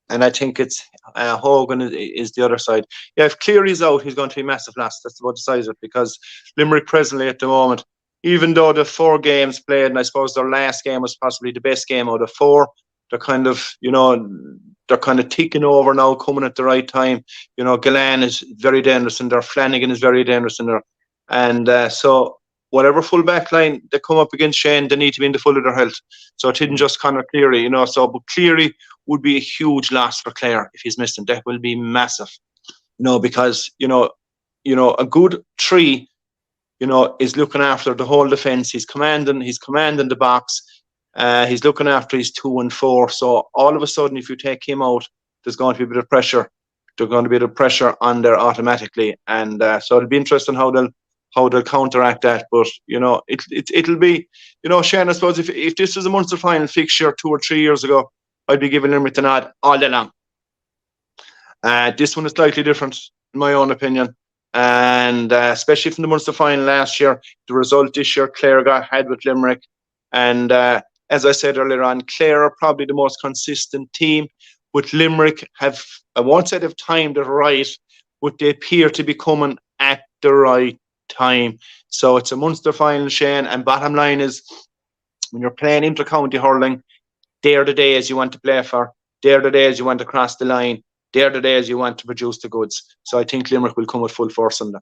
And I think it's Hogan is the other side. Yeah, if Cleary's out, he's going to be a massive loss. That's about the size of it, because Limerick presently at the moment, even though the 4 games played, and I suppose their last game was possibly the best game out of 4, they're kind of, they're kind of ticking over now, coming at the right time. Gillane is very dangerous in there. Flanagan is very dangerous in there. And so whatever full back line they come up against, Shane, they need to be in the full of their health. So it isn't just Conor Cleary, but Cleary would be a huge loss for Clare if he's missing. That will be massive. Because, a good 3, is looking after the whole defence. He's commanding the box. He's looking after his 2 and 4. So all of a sudden, if you take him out, there's going to be a bit of pressure. There's going to be a bit of pressure on there automatically. And so it'll be interesting how they'll counteract that. But, it'll be, Shane, I suppose if this was a Munster final fixture 2 or 3 years ago, I'd be giving Limerick the nod all day long. This one is slightly different, in my own opinion. And especially from the Munster final last year, the result this year, Clare had with Limerick. And as I said earlier on, Clare are probably the most consistent team. But Limerick have, I won't say they've timed it right, but they appear to be coming at the right time. So it's a Munster final, Shane. And bottom line is, when you're playing inter-county hurling, they're the days you want to play for. They're the days you want to cross the line. They're the days you want to produce the goods. So I think Limerick will come with full force on that.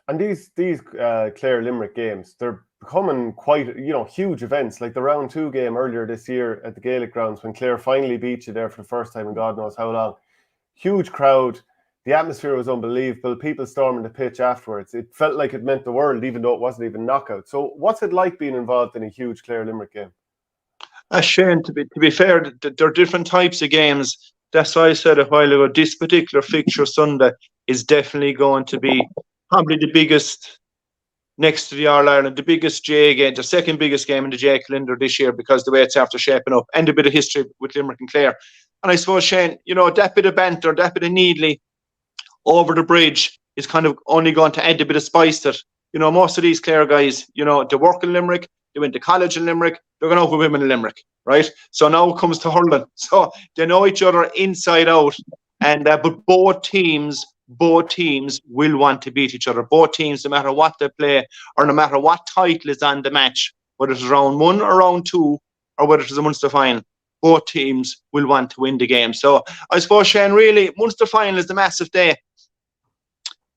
And these Clare Limerick games, they're becoming quite huge events. Like the round 2 game earlier this year at the Gaelic grounds, when Clare finally beat you there for the first time in God knows how long. Huge crowd. The atmosphere was unbelievable. People storming the pitch afterwards. It felt like it meant the world, even though it wasn't even knockout. So what's it like being involved in a huge Clare Limerick game? Shane, to be fair, there are different types of games. That's why I said a while ago, this particular fixture Sunday is definitely going to be probably the biggest, next to the All-Ireland, the biggest J game, the second biggest game in the J calendar this year, because the way it's after shaping up, and a bit of history with Limerick and Clare. And I suppose, Shane, that bit of banter, that bit of needly over the bridge is kind of only going to add a bit of spice to it. Most of these Clare guys, they work in Limerick, they went to college in Limerick, they're going out with women in Limerick, right? So now it comes to hurling. So they know each other inside out. And but both teams will want to beat each other. Both teams, no matter what they play, or no matter what title is on the match, whether it's round 1 or round 2, or whether it's a Munster final, both teams will want to win the game. So I suppose, Shane, really, Munster final is the massive day.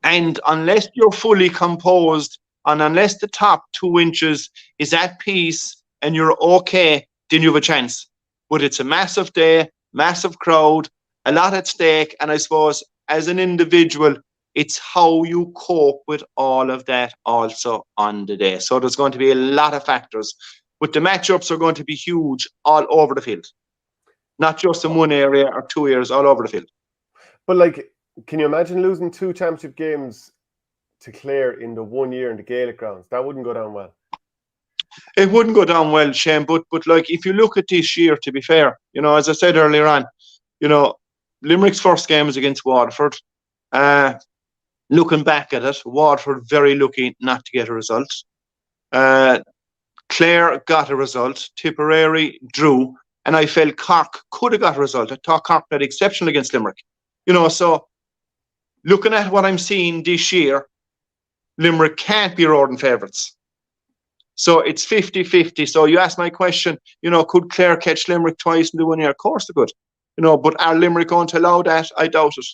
And unless you're fully composed, and unless the top 2 inches is at peace and you're okay, then you have a chance. But it's a massive day, massive crowd, a lot at stake. And I suppose as an individual, it's how you cope with all of that also on the day. So there's going to be a lot of factors. But the matchups are going to be huge all over the field. Not just in one area or 2 areas, all over the field. But can you imagine losing 2 championship games to Clare in the 1 year in the Gaelic grounds? That wouldn't go down well. It wouldn't go down well, Shane. But if you look at this year, to be fair, as I said earlier on, Limerick's first game was against Waterford. Looking back at it, Waterford very lucky not to get a result. Clare got a result. Tipperary drew. And I felt Cork could have got a result. I thought Cork played exceptional against Limerick. So looking at what I'm seeing this year, Limerick can't be roaring favourites. So it's 50-50. So you asked my question, could Clare catch Limerick twice in the 1 year? Of course they could. But are Limerick going to allow that? I doubt it.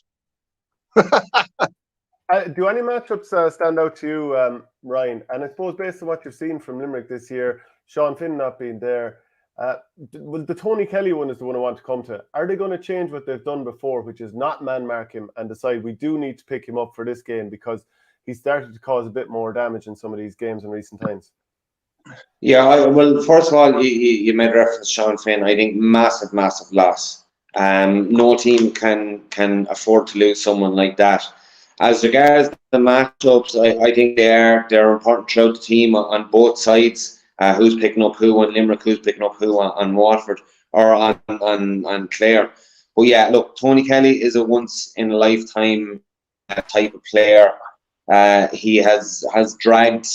Do any matchups stand out to you, Ryan? And I suppose based on what you've seen from Limerick this year, Sean Finn not being there, the Tony Kelly one is the one I want to come to. Are they going to change what they've done before, which is not man-mark him and decide we do need to pick him up for this game because he started to cause a bit more damage in some of these games in recent times? Yeah, well, first of all, you made reference to Sean Finn. I think massive loss. No team can afford to lose someone like that. As regards the matchups, I think they're important throughout the team on both sides. Who's picking up who on Limerick, who's picking up who on Waterford or on Clare. But yeah, look, Tony Kelly is a once in a lifetime type of player. He has dragged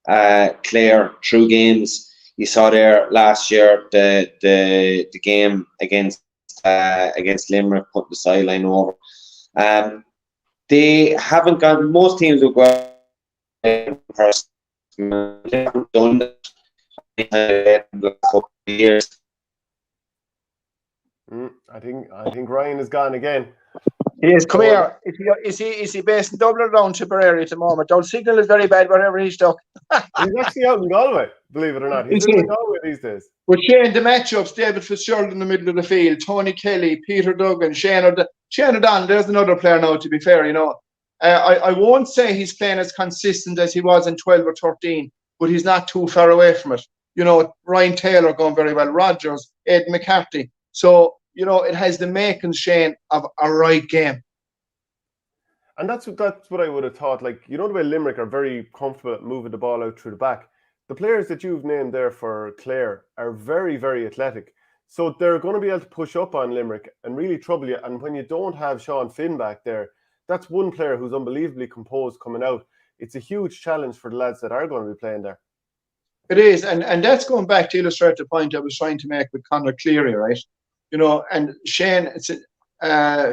Clare through games. You saw there last year the game against Limerick, putting the sideline over. They haven't got, most teams will go in person. They haven't done that in the last couple of years. I think Ryan is gone again. He is. Come here. Is he based in Dublin or down Tipperary at the moment? Our signal is very bad wherever he's stuck. He's actually out in Galway, believe it or not. He's in Galway these days. But Shane, the matchups, David Fitzgerald in the middle of the field, Tony Kelly, Peter Duggan, Shane O'Donnell, there's another player now, to be fair, I won't say he's playing as consistent as he was in 12 or 13, but he's not too far away from it. Ryan Taylor going very well, Rogers, Ed McCarthy. So, it has the makings, Shane, of a right game. And that's what I would have thought. The way Limerick are very comfortable at moving the ball out through the back. The players that you've named there for Clare are very, very athletic. So they're going to be able to push up on Limerick and really trouble you. And when you don't have Sean Finn back there, that's one player who's unbelievably composed coming out. It's a huge challenge for the lads that are going to be playing there. It is. And that's going back to illustrate the point I was trying to make with Conor Cleary, right? And Shane, it's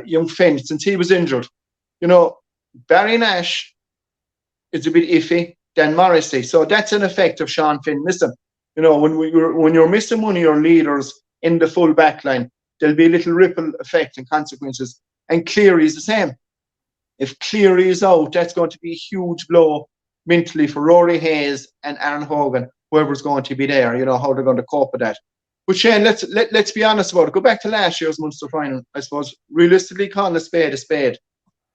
young Finn, since he was injured. Barry Nash is a bit iffy. Dan Morrissey. So that's an effect of Sean Finn missing. When you're missing one of your leaders in the full back line, there'll be a little ripple effect and consequences. And Cleary is the same. If Cleary is out, that's going to be a huge blow mentally for Rory Hayes and Aaron Hogan, whoever's going to be there, how they're going to cope with that. But Shane, let's be honest about it. Go back to last year's Munster final, I suppose. Realistically, calling a spade a spade.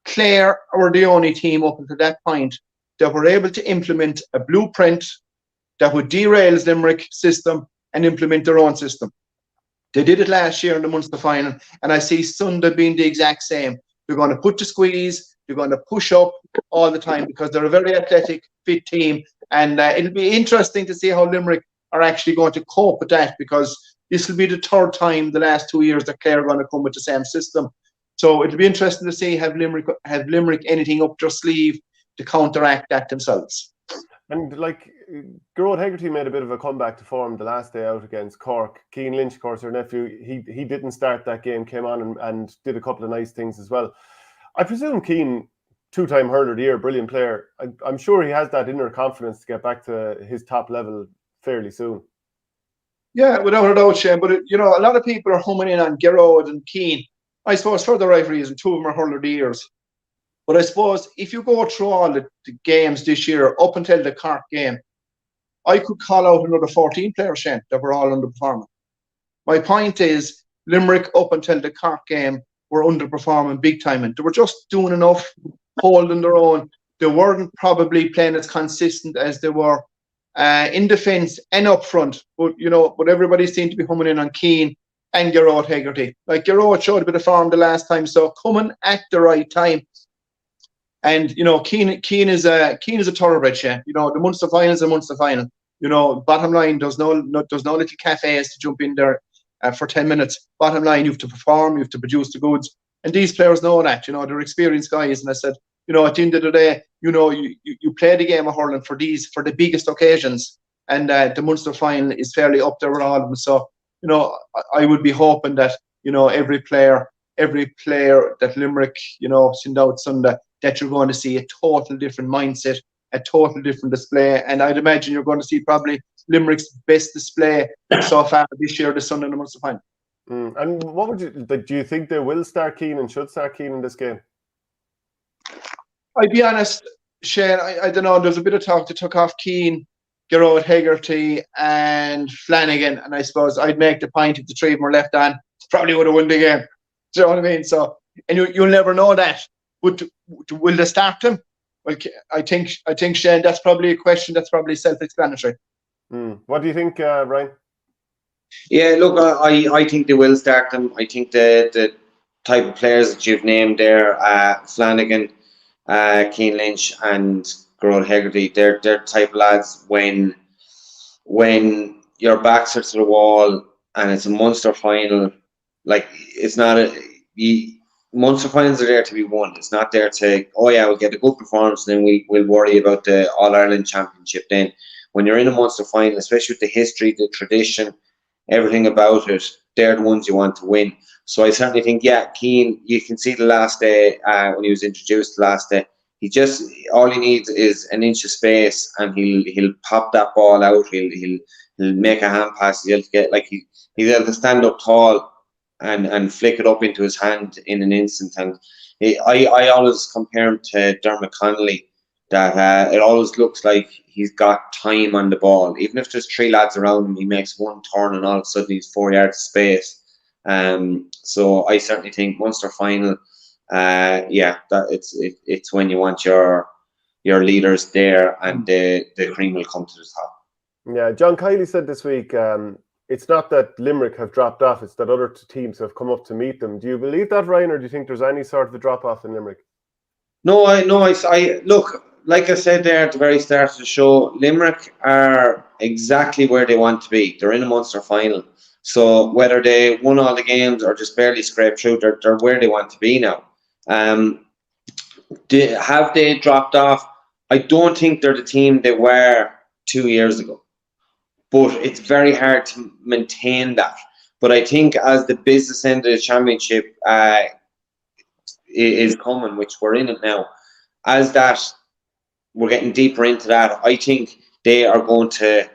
Clare were the only team up until that point that were able to implement a blueprint that would derail Limerick system and implement their own system. They did it last year in the Munster final, and I see Sunday being the exact same. They're going to put the squeeze, they're going to push up all the time because they're a very athletic, fit team, and it'll be interesting to see how Limerick are actually going to cope with that, because this will be the third time the last 2 years that Clare are going to come with the same system. So it'll be interesting to see have Limerick anything up their sleeve to counteract that themselves. And like Gearóid Hegarty made a bit of a comeback to form the last day out against Cork. Ciarán Lynch, of course, her nephew, he didn't start that game, came on and did a couple of nice things as well. I presume Ciarán, two-time hurler of the year, brilliant player. I'm sure he has that inner confidence to get back to his top level fairly soon. Yeah, without a doubt, Shane. But a lot of people are homing in on Gearóid and Ciarán. I suppose for the right reason, two of them are hurler of the years. But I suppose if you go through all the games this year, up until the Cork game, I could call out another 14 players, Shane, that were all underperforming. My point is, Limerick, up until the Cork game, were underperforming big time. And they were just doing enough, holding their own. They weren't probably playing as consistent as they were in defence and up front. But everybody seemed to be humming in on Ciarán and Gearóid Hegarty. Like, Gearóid showed a bit of form the last time, so coming at the right time. And Ciarán is a thoroughbred, Shane. The Munster final is a Munster final. Bottom line, there's no little cafes to jump in there for 10 minutes. Bottom line, you have to perform, you have to produce the goods, and these players know that. They're experienced guys. And I said, at the end of the day, you play the game of hurling for the biggest occasions, and the Munster final is fairly up there with all of them. So I would be hoping that every player that Limerick send out Sunday, that you're going to see a total different mindset, a total different display. And I'd imagine you're going to see probably Limerick's best display so far this year, the Sunday in the Munster final. And what do you think they will start Ciarán and should start Ciarán in this game? I'd be honest, Shane, I don't know. There's a bit of talk that took off Ciarán, Gearóid Hegarty and Flanagan. And I suppose I'd make the point if the three of them were left on, probably would have won the game. Do you know what I mean? So, and you'll never know that. But will they start him? Well, I think Shane, that's probably a question that's probably self-explanatory. What do you think, Ryan? Yeah, look, I think they will start them. I think the type of players that you've named there, Flanagan, Ciarán Lynch and Gearóid Hegarty, they're type of lads when your backs are to the wall and it's a Munster final, like it's not Munster finals are there to be won. It's not there to, we'll get a good performance and then we'll worry about the All-Ireland Championship then. When you're in a Munster final, especially with the history, the tradition, everything about it, they're the ones you want to win. So I certainly think, Ciarán, you can see the last day when he was introduced the last day, all he needs is an inch of space and he'll pop that ball out, he'll make a hand pass, he'll get he's able to stand up tall and flick it up into his hand in an instant. And I always compare him to Dermot Connolly, that it always looks like he's got time on the ball. Even if there's three lads around him, he makes one turn and all of a sudden he's 4 yards of space. So I certainly think Munster final, that it's when you want your leaders there and the cream will come to the top. Yeah, John Kiley said this week, it's not that Limerick have dropped off, it's that other teams have come up to meet them. Do you believe that, Ryan, or do you think there's any sort of a drop-off in Limerick? No, I look, like I said there at the very start of the show, Limerick are exactly where they want to be. They're in a Munster final. So whether they won all the games or just barely scraped through, they're where they want to be now. Have they dropped off? I don't think they're the team they were 2 years ago. But it's very hard to maintain that. But I think as the business end of the championship is coming, which we're in it now, as that we're getting deeper into that, I think they are going to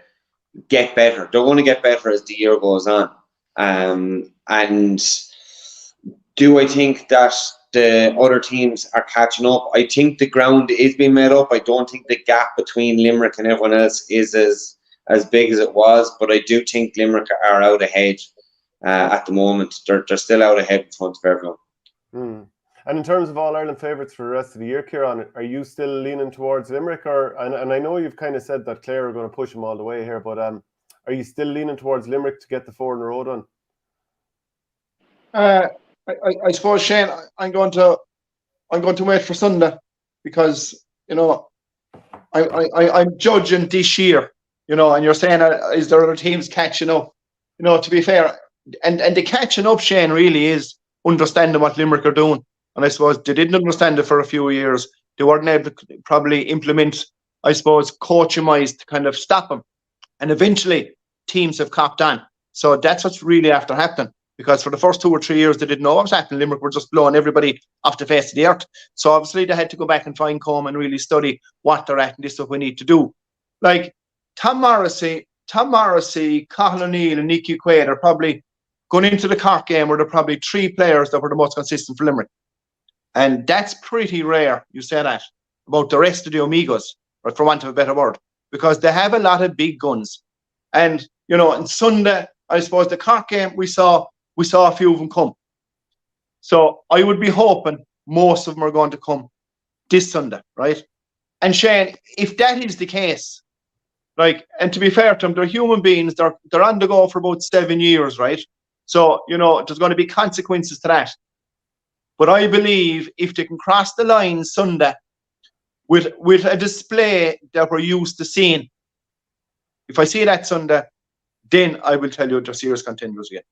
get better. They're going to get better as the year goes on. And do I think that the other teams are catching up? I think the ground is being made up. I don't think the gap between Limerick and everyone else is as big as it was, but I do think Limerick are out ahead at the moment. They're still out ahead in front of everyone. And in terms of All-Ireland favourites for the rest of the year, Ciarán, are you still leaning towards Limerick? And I know you've kind of said that Clare are going to push them all the way here, but are you still leaning towards Limerick to get the 4 in a row done? I suppose, Shane, I'm going to wait for Sunday, because I'm judging this year, and you're saying, is there other teams catching up? To be fair, and the catching up, Shane, really is understanding what Limerick are doing. And I suppose they didn't understand it for a few years. They weren't able to probably implement, I suppose, coaching-wise to kind of stop them. And eventually, teams have copped on. So that's what's really after happening. Because for the first 2 or 3 years, they didn't know what was happening. Limerick were just blowing everybody off the face of the earth. So obviously, they had to go back and fine comb and really study what they're at and this is what we need to do. Like Tom Morrissey, Cathal O'Neill, and Nicky Quaid are probably going into the Cork game where there are probably 3 players that were the most consistent for Limerick. And that's pretty rare, you say that, about the rest of the Amigos, or for want of a better word, because they have a lot of big guns. And, on Sunday, I suppose the Cork game, we saw a few of them come. So I would be hoping most of them are going to come this Sunday, right? And Shane, if that is the case, and to be fair to them, they're human beings, they're on the go for about 7 years, right? So, there's going to be consequences to that. But I believe if they can cross the line Sunday with a display that we're used to seeing, if I see that Sunday, then I will tell you they're serious contenders again.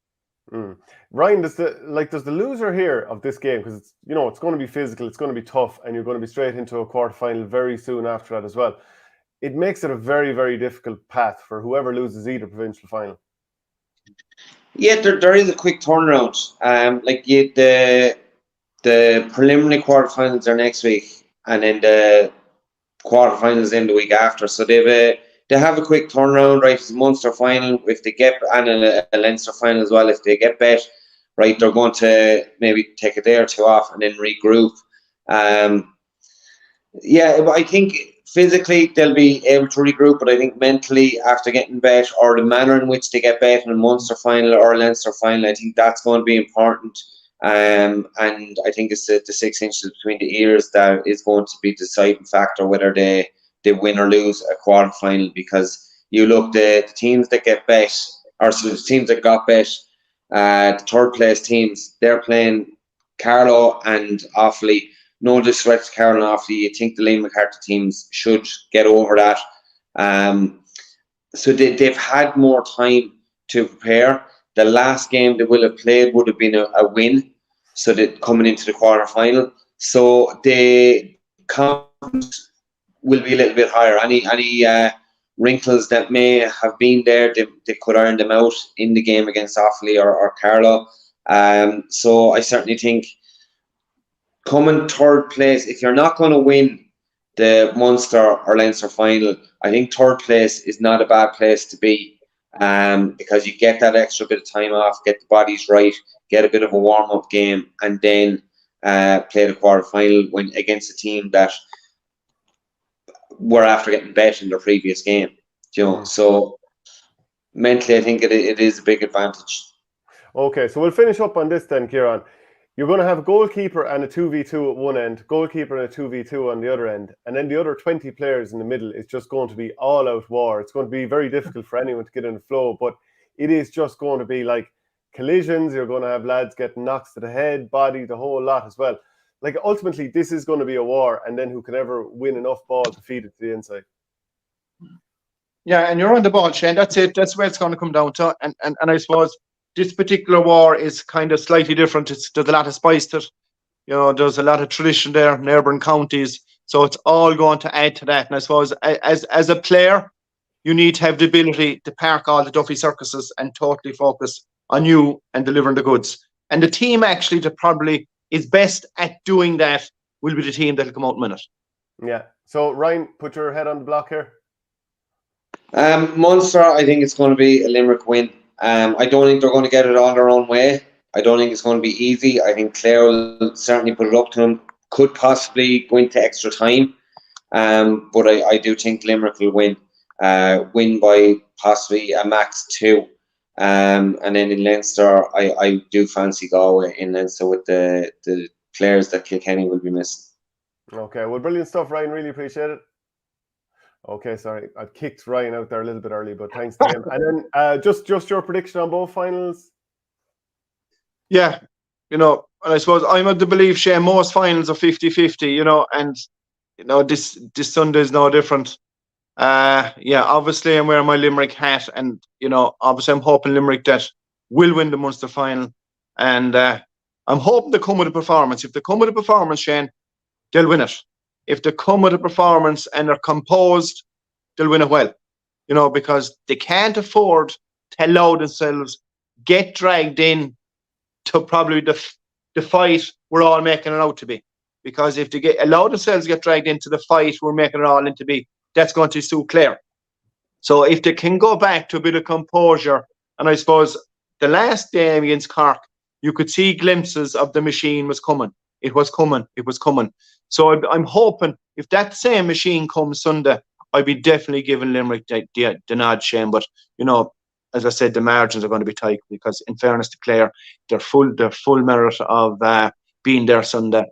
Ryan, does the loser here of this game, because it's it's going to be physical, it's going to be tough, and you're going to be straight into a quarterfinal very soon after that as well. It makes it a very, very difficult path for whoever loses either provincial final. Yeah, there is a quick turnaround. The preliminary quarterfinals are next week, and then the quarterfinals in the week after. So they have a quick turnaround, right? It's a Munster final if they get, and a Leinster final as well if they get bet. Right, they're going to maybe take a day or two off and then regroup. But I think physically they'll be able to regroup, but I think mentally after getting bet, or the manner in which they get bet in a Munster final or a Leinster final, I think that's going to be important. And I think it's the 6 inches between the ears that is going to be the deciding factor whether they win or lose a quarter final. Because you look, the teams that get bet, or so the teams that got bet, the third place teams, they're playing Carlow and Offaly. No disrespect to Carlow and Offaly, you think the Liam McCarthy teams should get over that. So they've had more time to prepare. The last game they will have played would have been a win, so that coming into the quarter final. So the confidence will be a little bit higher. Any wrinkles that may have been there, they could iron them out in the game against Offaly or Carlow. So I certainly think coming third place, if you're not going to win the Munster or Leinster final, I think third place is not a bad place to be. Because you get that extra bit of time off, get the bodies right, get a bit of a warm-up game, and then play the quarter-final against a team that were after getting bet in their previous game. So mentally, I think it is a big advantage. Okay, so we'll finish up on this then, Ciarán. You're going to have a goalkeeper and a 2v2 at one end, goalkeeper and a 2v2 on the other end, and then the other 20 players in the middle is just going to be all-out war. It's going to be very difficult for anyone to get in the flow, but it is just going to be like collisions. You're going to have lads getting knocks to the head, body, the whole lot as well. Like, ultimately, this is going to be a war, and then who can ever win enough ball to feed it to the inside. Yeah, and you're on the ball, Shane. That's it. That's where it's going to come down to. And I suppose this particular war is kind of slightly different. There's a lot of spice to it. There's a lot of tradition there, neighbouring counties. So it's all going to add to that. And I suppose as a player, you need to have the ability to park all the Duffy circuses and totally focus on you and delivering the goods. And the team actually that probably is best at doing that will be the team that will come out and win it. Yeah. So, Ryan, put your head on the block here. Munster, I think it's going to be a Limerick win. I don't think they're going to get it all their own way. I don't think it's going to be easy. I think Clare will certainly put it up to them. Could possibly go into extra time. But I do think Limerick will win. Win by possibly a max 2. And then in Leinster, I do fancy Galway in Leinster with the players that Kilkenny will be missing. Okay, well, brilliant stuff, Ryan. Really appreciate it. Okay, sorry, I kicked Ryan out there a little bit early, but thanks to him. And then just your prediction on both finals. Yeah, and I suppose I'm of the belief, Shane, most finals are 50-50, and this Sunday is no different. Obviously I'm wearing my Limerick hat, and obviously I'm hoping Limerick that will win the Munster final, and I'm hoping they come with a performance. If they come with a performance, Shane, they'll win it. If they come with a performance and are composed, they'll win it well. Because they can't afford to allow themselves get dragged in to probably the fight we're all making it out to be. Because if they allow themselves to get dragged into the fight we're making it all into be, that's going to suit Clare. So if they can go back to a bit of composure, and I suppose the last game against Cork, you could see glimpses of the machine was coming. It was coming. So I'm hoping if that same machine comes Sunday, I'd be definitely giving Limerick the nod, Shane. But as I said, the margins are going to be tight because, in fairness to Clare, they're full merit of being there Sunday.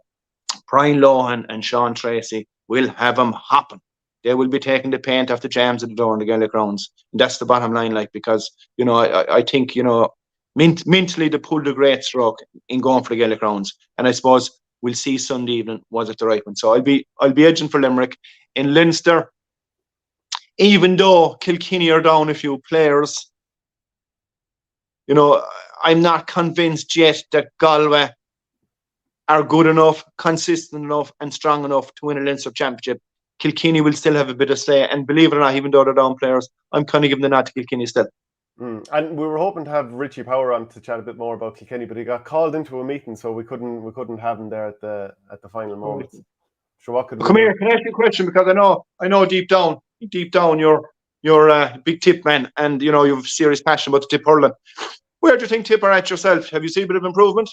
Brian Lohan and Sean Tracy will have them hopping. They will be taking the paint off the jams at the door in the Gaelic grounds. And that's the bottom line, because I think mentally they pulled a great stroke in going for the Gaelic grounds. And I suppose we'll see Sunday evening was it the right one. So I'll be edging for Limerick. In Leinster, even though Kilkenny are down a few players, I'm not convinced yet that Galway are good enough, consistent enough, and strong enough to win a Leinster championship. Kilkenny will still have a bit of say, and believe it or not, even though they're down players, I'm kind of giving the nod to Kilkenny still. And we were hoping to have Richie Power on to chat a bit more about Kilkenny, but he got called into a meeting, so we couldn't have him there at the final moment. So what could come here? Can I ask you a question? Because I know deep down, you're a big Tip man, and you have serious passion about the Tip hurling. Where do you think Tip are at yourself? Have you seen a bit of improvement?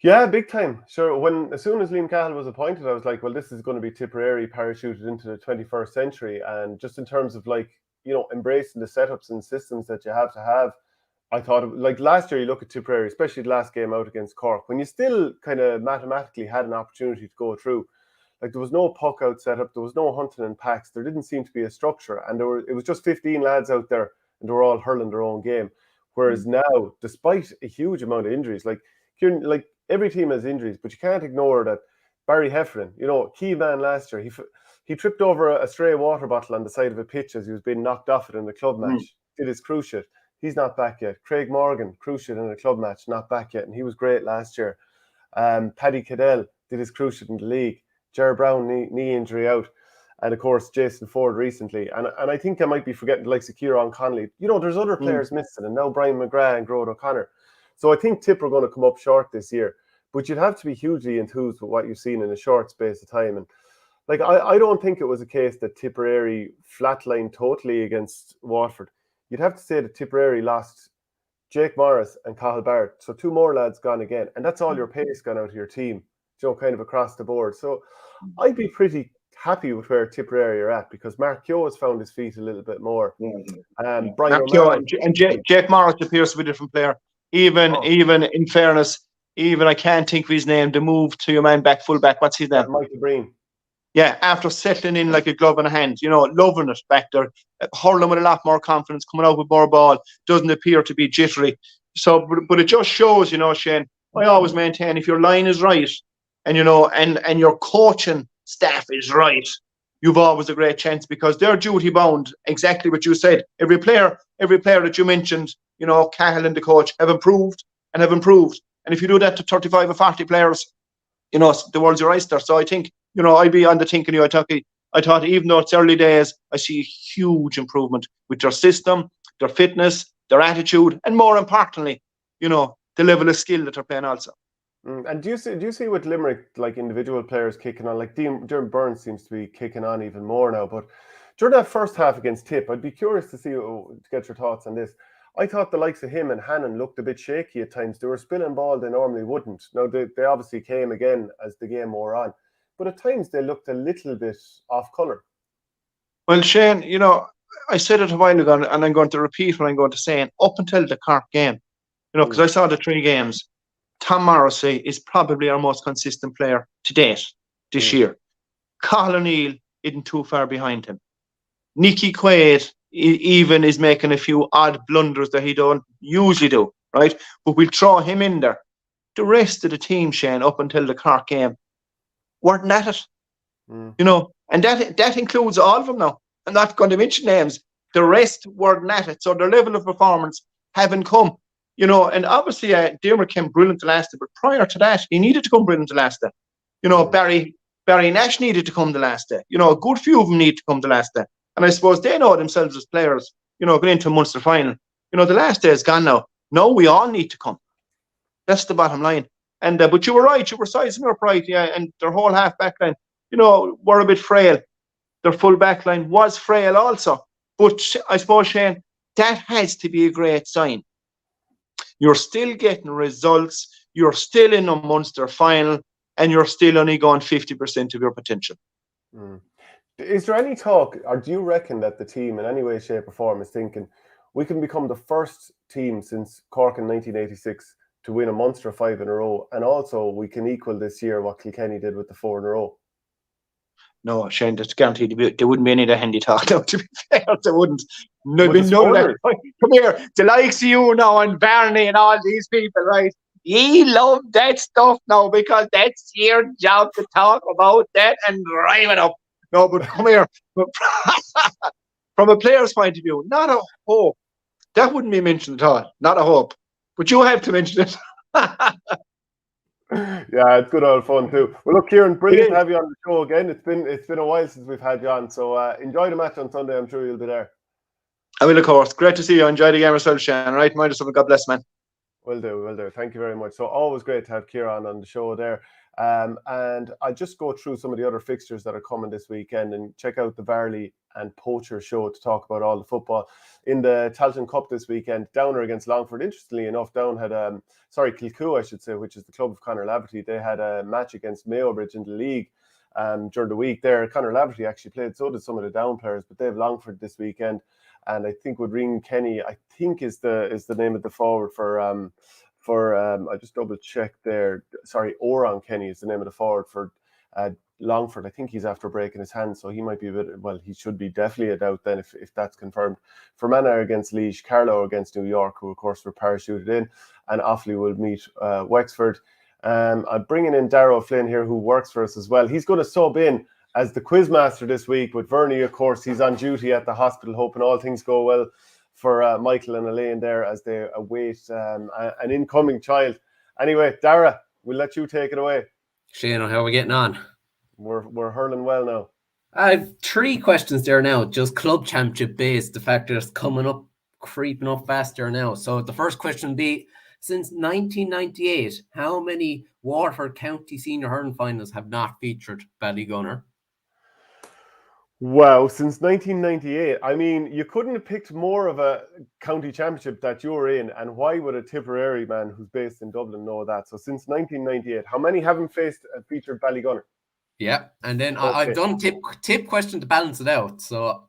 Yeah, big time. Sure. As soon as Liam Cahill was appointed, I was like, well, this is going to be Tipperary parachuted into the 21st century. And just in terms of embracing the setups and systems that you have to have, I thought last year you look at Tipperary, especially the last game out against Cork, when you still kind of mathematically had an opportunity to go through. There was no puck out setup, there was no hunting in packs, there didn't seem to be a structure, and it was just 15 lads out there, and they were all hurling their own game. Whereas now, despite a huge amount of injuries, Kieran, every team has injuries, but you can't ignore that Barry Hefflin, key man last year, he tripped over a stray water bottle on the side of a pitch as he was being knocked off it in the club match. Did his cruciate. He's not back yet. Craig Morgan, cruciate in a club match, not back yet, and he was great last year. Paddy Cadell did his cruciate in the league. Ger Brown, knee injury out. And, of course, Jason Ford recently. And I think I might be forgetting the likes of Ciarán Connolly. There's other players missing, and now Brian McGrath and Grode O'Connor. So I think Tip are going to come up short this year. But you'd have to be hugely enthused with what you've seen in a short space of time. And I don't think it was a case that Tipperary flatlined totally against Waterford. You'd have to say that Tipperary lost Jake Morris and Cathal Barrett. So 2 more lads gone again. And that's all your pace gone out of your team, kind of across the board. So I'd be pretty happy with where Tipperary are at, because Mark Keogh has found his feet a little bit more. Brian Mark Keogh and Jake Morris appears to be a different player. Even in fairness, I can't think of his name. The move to your man back fullback. What's his name? Michael Breen. Yeah, after settling in like a glove in a hand, loving it back there, hurling with a lot more confidence, coming out with more ball, doesn't appear to be jittery. So, but it just shows, Shane. I always maintain if your line is right, and and your coaching staff is right, you've always a great chance, because they're duty bound. Exactly what you said. Every player that you mentioned, Cahill and the coach have improved. And if you do that to 35 or 40 players, the world's your oyster. So I think, I'd be on the thinking you. I thought even though it's early days, I see huge improvement with their system, their fitness, their attitude, and more importantly, the level of skill that they're playing also. And do you see with Limerick, individual players kicking on, Dermot Burns seems to be kicking on even more now, but during that first half against Tip, I'd be curious to get your thoughts on this. I thought the likes of him and Hannon looked a bit shaky at times. They were spilling ball they normally wouldn't. Now, they obviously came again as the game wore on, but at times they looked a little bit off colour. Well, Shane, I said it a while ago, and I'm going to repeat what I'm going to say, up until the Cork game, because I saw the 3 games. Tom Morrissey is probably our most consistent player to date this year. Cathal O'Neill isn't too far behind him. Nicky Quaid even is making a few odd blunders that he don't usually do, right? But we'll throw him in there. The rest of the team, Shane, up until the Cork game, weren't at it. You know, and that includes all of them now. I'm not going to mention names. The rest weren't at it. So their level of performance haven't come. You know, and obviously Diarmuid came brilliant to last day, but prior to that, he needed to come brilliant to last day. You know, Barry Nash needed to come the last day. You know, a good few of them need to come the last day. And I suppose they know themselves as players, you know, going into a Munster final. You know, the last day is gone now. No, we all need to come. That's the bottom line. And but you were right. You were sizing up right, yeah. And their whole half back line, you know, were a bit frail. Their full back line was frail also. But I suppose, Shane, that has to be a great sign. You're still getting results. You're still in a Munster final, and you're still only going 50% of your potential. Is there any talk, or do you reckon that the team in any way, shape or form is thinking we can become the first team since Cork in 1986 to win a Munster 5 in a row, and also we can equal this year what Kilkenny did with the 4 in a row? No, Shane, that's guaranteed. There wouldn't be any of the handy talk now, to be fair. There wouldn't. There'd be none of that. Come here, the likes of you now and Barney and all these people, right? Ye love that stuff now because that's your job to talk about that and drive it up. No, but come here. From a player's point of view, not a hope. That wouldn't be mentioned at all. Not a hope. But you have to mention it. Yeah, it's good old fun too. Well, look, Kieran, brilliant to have you on the show again. It's been a while since we've had you on, so enjoy the match on Sunday. I'm sure you'll be there. I will, of course. Great to see you. Enjoy the game yourself, Shane. Right, mind yourself. God bless, man. Will do. Thank you very much. So always great to have Ciarán on the show there. And I'll just go through some of the other fixtures that are coming this weekend and check out the Varley and Poacher show to talk about all the football. In the Tailteann Cup this weekend, Downer against Longford. Interestingly enough, Down had Kilcoo, I should say, which is the club of Conor Laverty. They had a match against Mayobridge in the league during the week there. Conor Laverty actually played, so did some of the Down players, but they have Longford this weekend. And I think with Ring Kenny, I think is the name of the forward for I just double checked there. Sorry, Oran Kenny is the name of the forward for Longford. I think he's after breaking his hand, so he might be a bit. Well, he should be definitely a doubt then if that's confirmed. Fermanagh against Laois, Carlow against New York, who of course were parachuted in, and Offaly will meet Wexford. I'm bringing in Darragh Flynn here, who works for us as well. He's going to sub in as the quizmaster this week with Vernie. Of course, he's on duty at the hospital, hoping all things go well for Michael and Elaine there as they await an incoming child. Anyway, Darragh, we'll let you take it away. Shane, how are we getting on? We're hurling well now. I have 3 questions there now, just club championship based. The fact that it's coming up, creeping up faster now. So the first question would be, since 1998, how many Waterford County Senior Hurling finals have not featured Ballygunner? Wow, since 1998. I mean, you couldn't have picked more of a county championship that you're in, and why would a Tipperary man who's based in Dublin know that? So since 1998, how many haven't featured Ballygunner? Yeah, and then okay. I've done tip question to balance it out. So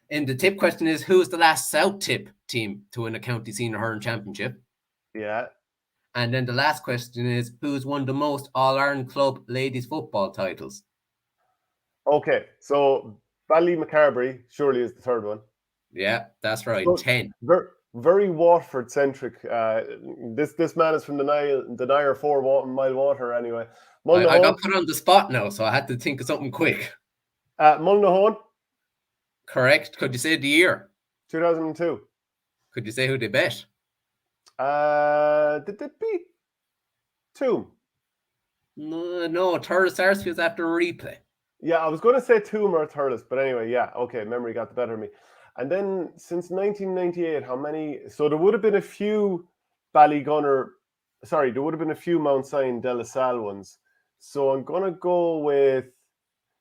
in the tip question is, who is the last South Tip team to win a county senior hurling championship? Yeah. And then the last question is, who's won the most All-Ireland club ladies football titles? Okay, so Ballymacarbery surely is the third one. Yeah, that's right. So 10. Very Waterford centric. This man is from the Nile 4 mile water anyway. I got put on the spot now, so I had to think of something quick. Mullinahone. Correct. Could you say the year? 2002. Could you say who they bet? Did they beat Toom? No, Thurles Sarsfield's after a replay. Yeah, I was going to say Toom or Thurles, but anyway, yeah, okay, memory got the better of me. And then since 1998, how many? So there would have been a few Ballygunner. Sorry, there would have been a few Mount Sion De La Salle ones. So I'm going to go with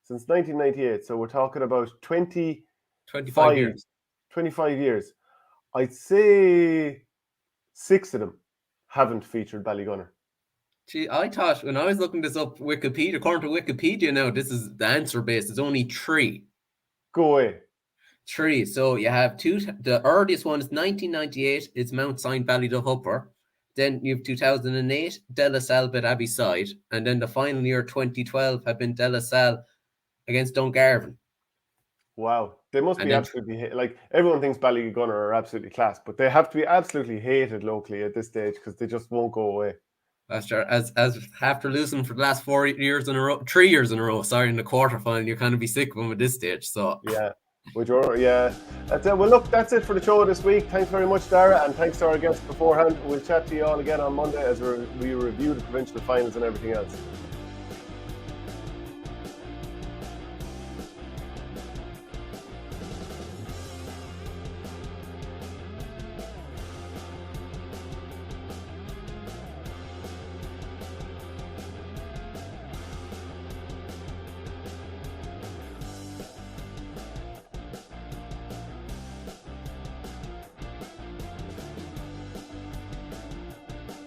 since 1998. So we're talking about 25 years. 25 years. I'd say 6 of them haven't featured Ballygunner. Gee, I thought when I was looking this up, Wikipedia, according to Wikipedia now, this is the answer base. It's only 3. Go away. 3. So you have 2. The earliest one is 1998. It's Mount Sion Ballyduff Upper. Then you have 2008, De La Salle beat Abbeyside. And then the final year, 2012, have been De La Salle against Dungarvan. Wow. They must And be then- absolutely, like, everyone thinks Ballygunner are absolutely class, but they have to be absolutely hated locally at this stage because they just won't go away. As after losing for the last 3 years in a row, in the quarterfinal, you kind of be sick of them at this stage. So Yeah. That's it. Well, look, that's it for the show this week. Thanks very much, Dara, and thanks to our guests beforehand. We'll chat to you all again on Monday as we review the provincial finals and everything else.